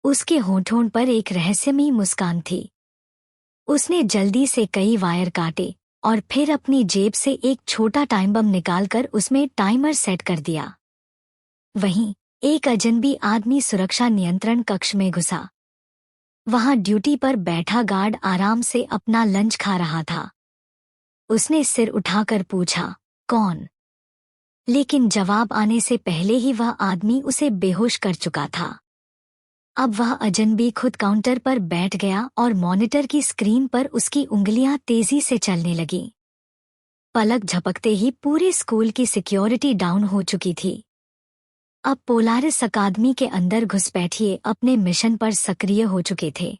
उसके होठों पर एक रहस्यमयी मुस्कान थी। उसने जल्दी से कई वायर काटे और फिर अपनी जेब से एक छोटा टाइम बम निकालकर उसमें टाइमर सेट कर दिया। वहीं एक अजनबी आदमी सुरक्षा नियंत्रण कक्ष में घुसा। वहां ड्यूटी पर बैठा गार्ड आराम से अपना लंच खा रहा था। उसने सिर उठाकर पूछा, कौन? लेकिन जवाब आने से पहले ही वह आदमी उसे बेहोश कर चुका था। अब वह अजनबी खुद काउंटर पर बैठ गया और मॉनिटर की स्क्रीन पर उसकी उंगलियां तेजी से चलने लगीं। पलक झपकते ही पूरे स्कूल की सिक्योरिटी डाउन हो चुकी थी। अब पोलारिस अकादमी के अंदर घुसपैठिए अपने मिशन पर सक्रिय हो चुके थे।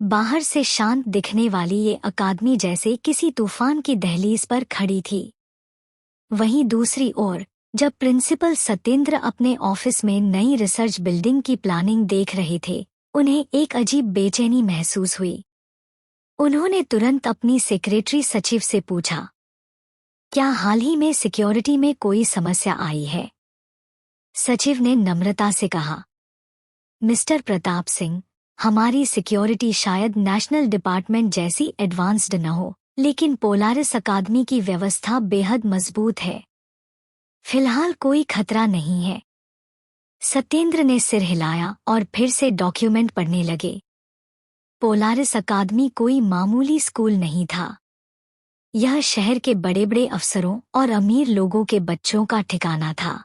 बाहर से शांत दिखने वाली ये अकादमी जैसे किसी तूफान की दहलीज पर खड़ी थी। वहीं दूसरी ओर जब प्रिंसिपल सत्येंद्र अपने ऑफिस में नई रिसर्च बिल्डिंग की प्लानिंग देख रहे थे, उन्हें एक अजीब बेचैनी महसूस हुई। उन्होंने तुरंत अपनी सेक्रेटरी सचिव से पूछा, क्या हाल ही में सिक्योरिटी में कोई समस्या आई है? सचिव ने नम्रता से कहा, मिस्टर प्रताप सिंह, हमारी सिक्योरिटी शायद नेशनल डिपार्टमेंट जैसी एडवांस्ड न हो, लेकिन पोलारिस अकादमी की व्यवस्था बेहद मजबूत है। फिलहाल कोई खतरा नहीं है। सत्येंद्र ने सिर हिलाया और फिर से डॉक्यूमेंट पढ़ने लगे। पोलारिस अकादमी कोई मामूली स्कूल नहीं था। यह शहर के बड़े-बड़े अफसरों और अमीर लोगों के बच्चों का ठिकाना था।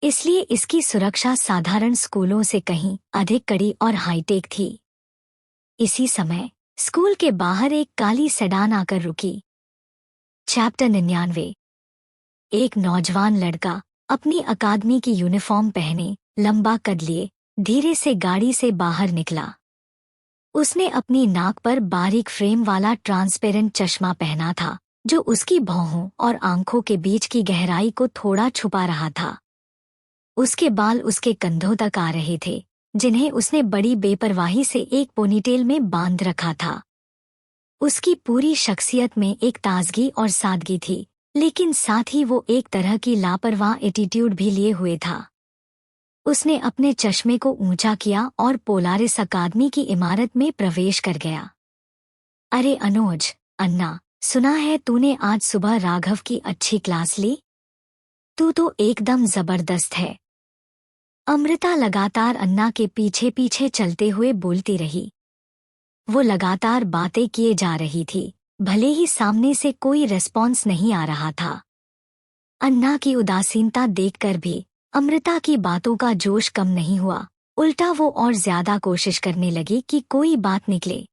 इसलिए इसकी सुरक्षा साधारण स्कूलों से कहीं अधिक कड़ी और हाईटेक थी। इसी समय स्कूल के बाहर एक काली सेडान आकर रुकी। चैप्टर 99। एक नौजवान लड़का अपनी अकादमी की यूनिफॉर्म पहने, लंबा कद लिए, धीरे से गाड़ी से बाहर निकला। उसने अपनी नाक पर बारीक फ्रेम वाला ट्रांसपेरेंट चश्मा पहना था, जो उसकी भौहों और आंखों के बीच की गहराई को थोड़ा छुपा रहा था। उसके बाल उसके कंधों तक आ रहे थे, जिन्हें उसने बड़ी बेपरवाही से एक पोनीटेल में बांध रखा था। उसकी पूरी शख्सियत में एक ताजगी और सादगी थी, लेकिन साथ ही वो एक तरह की लापरवाह एटीट्यूड भी लिए हुए था। उसने अपने चश्मे को ऊंचा किया और पोलारिस अकादमी की इमारत में प्रवेश कर गया। अरे अनुज, अन्ना, सुना है तूने आज सुबह राघव की अच्छी क्लास ली? तू तो एकदम जबरदस्त है। अमृता लगातार अन्ना के पीछे पीछे चलते हुए बोलती रही। वो लगातार बातें किए जा रही थी, भले ही सामने से कोई रेस्पॉन्स नहीं आ रहा था। अन्ना की उदासीनता देखकर भी अमृता की बातों का जोश कम नहीं हुआ, उल्टा वो और ज्यादा कोशिश करने लगी कि कोई बात निकले।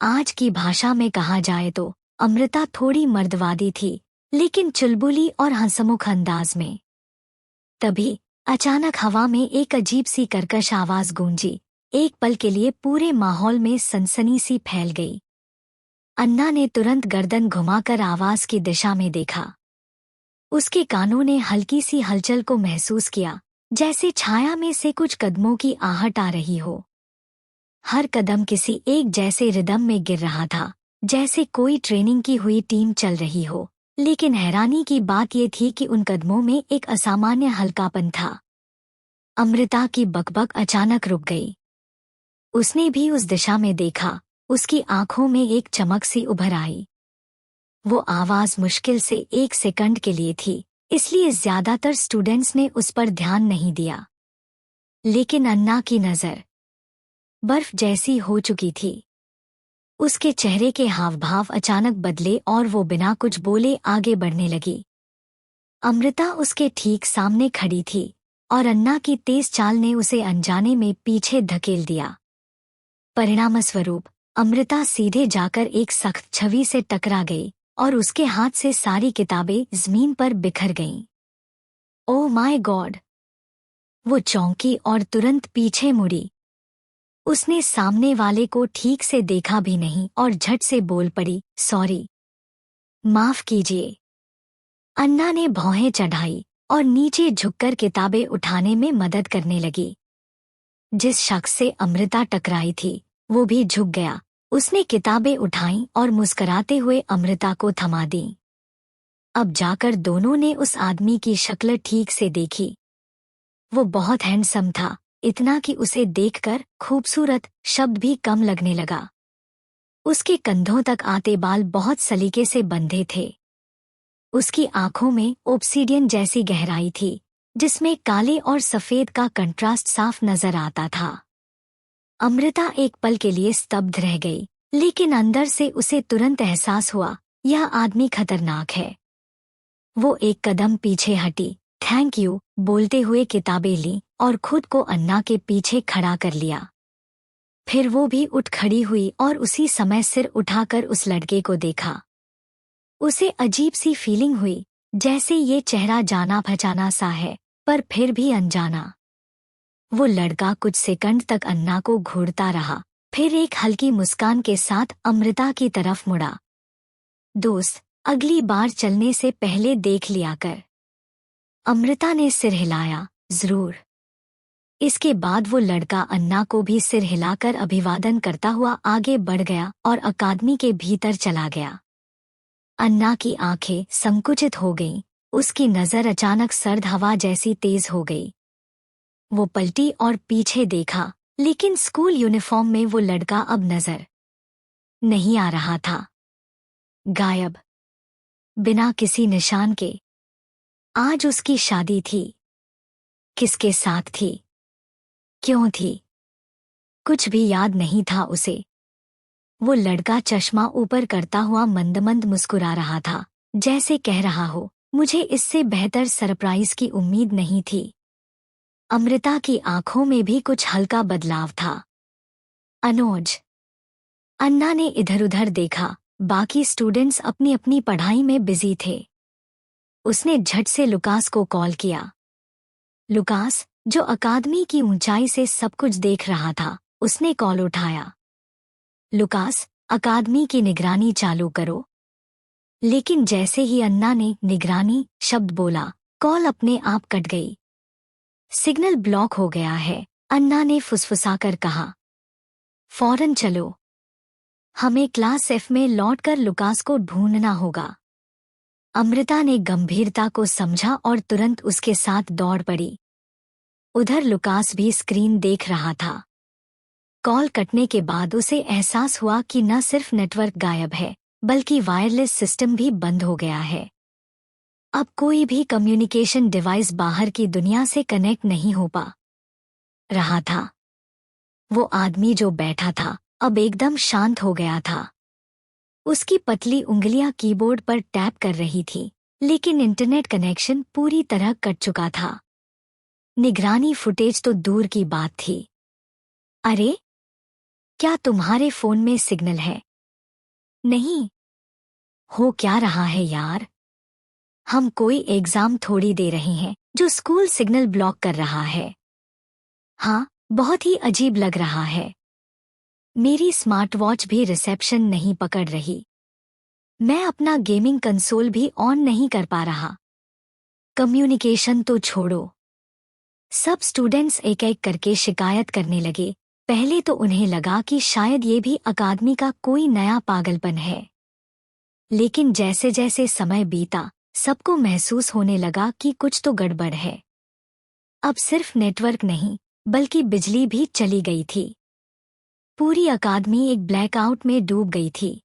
आज की भाषा में कहा जाए तो अमृता थोड़ी मर्दवादी थी, लेकिन चुलबुली और हंसमुख अंदाज में। तभी अचानक हवा में एक अजीब सी कर्कश आवाज गूंजी। एक पल के लिए पूरे माहौल में सनसनी सी फैल गई। अन्ना ने तुरंत गर्दन घुमाकर आवाज की दिशा में देखा। उसके कानों ने हल्की सी हलचल को महसूस किया, जैसे छाया में से कुछ कदमों की आहट आ रही हो। हर कदम किसी एक जैसे रिदम में गिर रहा था, जैसे कोई ट्रेनिंग की हुई टीम चल रही हो। लेकिन हैरानी की बात यह थी कि उन कदमों में एक असामान्य हल्कापन था। अमृता की बकबक अचानक रुक गई। उसने भी उस दिशा में देखा। उसकी आंखों में एक चमक सी उभर आई। वो आवाज मुश्किल से 1 सेकंड के लिए थी, इसलिए ज्यादातर स्टूडेंट्स ने उस पर ध्यान नहीं दिया। लेकिन अन्ना की नजर बर्फ जैसी हो चुकी थी। उसके चेहरे के हावभाव अचानक बदले और वो बिना कुछ बोले आगे बढ़ने लगी। अमृता उसके ठीक सामने खड़ी थी और अन्ना की तेज चाल ने उसे अनजाने में पीछे धकेल दिया। परिणामस्वरूप अमृता सीधे जाकर एक सख्त छवि से टकरा गई और उसके हाथ से सारी किताबें जमीन पर बिखर गईं। Oh my God! वो चौंकी और तुरंत पीछे मुड़ी। उसने सामने वाले को ठीक से देखा भी नहीं और झट से बोल पड़ी, सॉरी, माफ कीजिए। अन्ना ने भौहें चढ़ाई और नीचे झुककर किताबें उठाने में मदद करने लगी। जिस शख्स से अमृता टकराई थी, वो भी झुक गया। उसने किताबें उठाईं और मुस्कुराते हुए अमृता को थमा दी। अब जाकर दोनों ने उस आदमी की शक्ल ठीक से देखी। वो बहुत हैंडसम था, इतना कि उसे देखकर खूबसूरत शब्द भी कम लगने लगा। उसके कंधों तक आते बाल बहुत सलीके से बंधे थे। उसकी आंखों में ओब्सिडियन जैसी गहराई थी, जिसमें काले और सफेद का कंट्रास्ट साफ नजर आता था। अमृता एक पल के लिए स्तब्ध रह गई, लेकिन अंदर से उसे तुरंत एहसास हुआ, यह आदमी खतरनाक है। वो एक कदम पीछे हटी, थैंक यू बोलते हुए किताबें ली और खुद को अन्ना के पीछे खड़ा कर लिया। फिर वो भी उठ खड़ी हुई और उसी समय सिर उठाकर उस लड़के को देखा। उसे अजीब सी फीलिंग हुई, जैसे ये चेहरा जाना पहचाना सा है, पर फिर भी अनजाना। वो लड़का कुछ सेकंड तक अन्ना को घूरता रहा, फिर एक हल्की मुस्कान के साथ अमृता की तरफ मुड़ा। दोस्त, अगली बार चलने से पहले देख लिया कर। अमृता ने सिर हिलाया, जरूर। इसके बाद वो लड़का अन्ना को भी सिर हिलाकर अभिवादन करता हुआ आगे बढ़ गया और अकादमी के भीतर चला गया। अन्ना की आंखें संकुचित हो गईं, उसकी नजर अचानक सर्द हवा जैसी तेज हो गई। वो पलटी और पीछे देखा, लेकिन स्कूल यूनिफॉर्म में वो लड़का अब नजर नहीं आ रहा था। गायब, बिना किसी निशान के। आज उसकी शादी थी। किसके साथ थी? क्यों थी? कुछ भी याद नहीं था उसे। वो लड़का चश्मा ऊपर करता हुआ मंद मंद मुस्कुरा रहा था, जैसे कह रहा हो, मुझे इससे बेहतर सरप्राइज की उम्मीद नहीं थी। अमृता की आंखों में भी कुछ हल्का बदलाव था। अनुज। अन्ना ने इधर-उधर देखा, बाकी स्टूडेंट्स अपनी अपनी पढ़ाई में बिजी थे। उसने झट से लुकास को कॉल किया। लुकास, जो अकादमी की ऊंचाई से सब कुछ देख रहा था, उसने कॉल उठाया। लुकास, अकादमी की निगरानी चालू करो। लेकिन जैसे ही अन्ना ने निगरानी शब्द बोला, कॉल अपने आप कट गई। सिग्नल ब्लॉक हो गया है, अन्ना ने फुसफुसाकर कहा। फौरन चलो। हमें क्लास एफ में लौटकर लुकास को ढूंढना होगा। अमृता ने गंभीरता को समझा और तुरंत उसके साथ दौड़ पड़ी। उधर लुकास भी स्क्रीन देख रहा था। कॉल कटने के बाद उसे एहसास हुआ कि न सिर्फ नेटवर्क गायब है, बल्कि वायरलेस सिस्टम भी बंद हो गया है। अब कोई भी कम्युनिकेशन डिवाइस बाहर की दुनिया से कनेक्ट नहीं हो पा रहा था। वो आदमी जो बैठा था, अब एकदम शांत हो गया था। उसकी पतली उंगलियां कीबोर्ड पर टैप कर रही थी, लेकिन इंटरनेट कनेक्शन पूरी तरह कट चुका था। निगरानी फुटेज तो दूर की बात थी। अरे, क्या तुम्हारे फोन में सिग्नल है? नहीं। हो क्या रहा है यार? हम कोई एग्जाम थोड़ी दे रहे हैं जो स्कूल सिग्नल ब्लॉक कर रहा है। हाँ, बहुत ही अजीब लग रहा है। मेरी स्मार्ट वॉच भी रिसेप्शन नहीं पकड़ रही। मैं अपना गेमिंग कंसोल भी ऑन नहीं कर पा रहा। कम्युनिकेशन तो छोड़ो। सब स्टूडेंट्स एक एक करके शिकायत करने लगे। पहले तो उन्हें लगा कि शायद ये भी अकादमी का कोई नया पागलपन है। लेकिन जैसे जैसे समय बीता, सबको महसूस होने लगा कि कुछ तो गड़बड़ है। अब सिर्फ नेटवर्क नहीं, बल्कि बिजली भी चली गई थी। पूरी अकादमी एक ब्लैकआउट में डूब गई थी।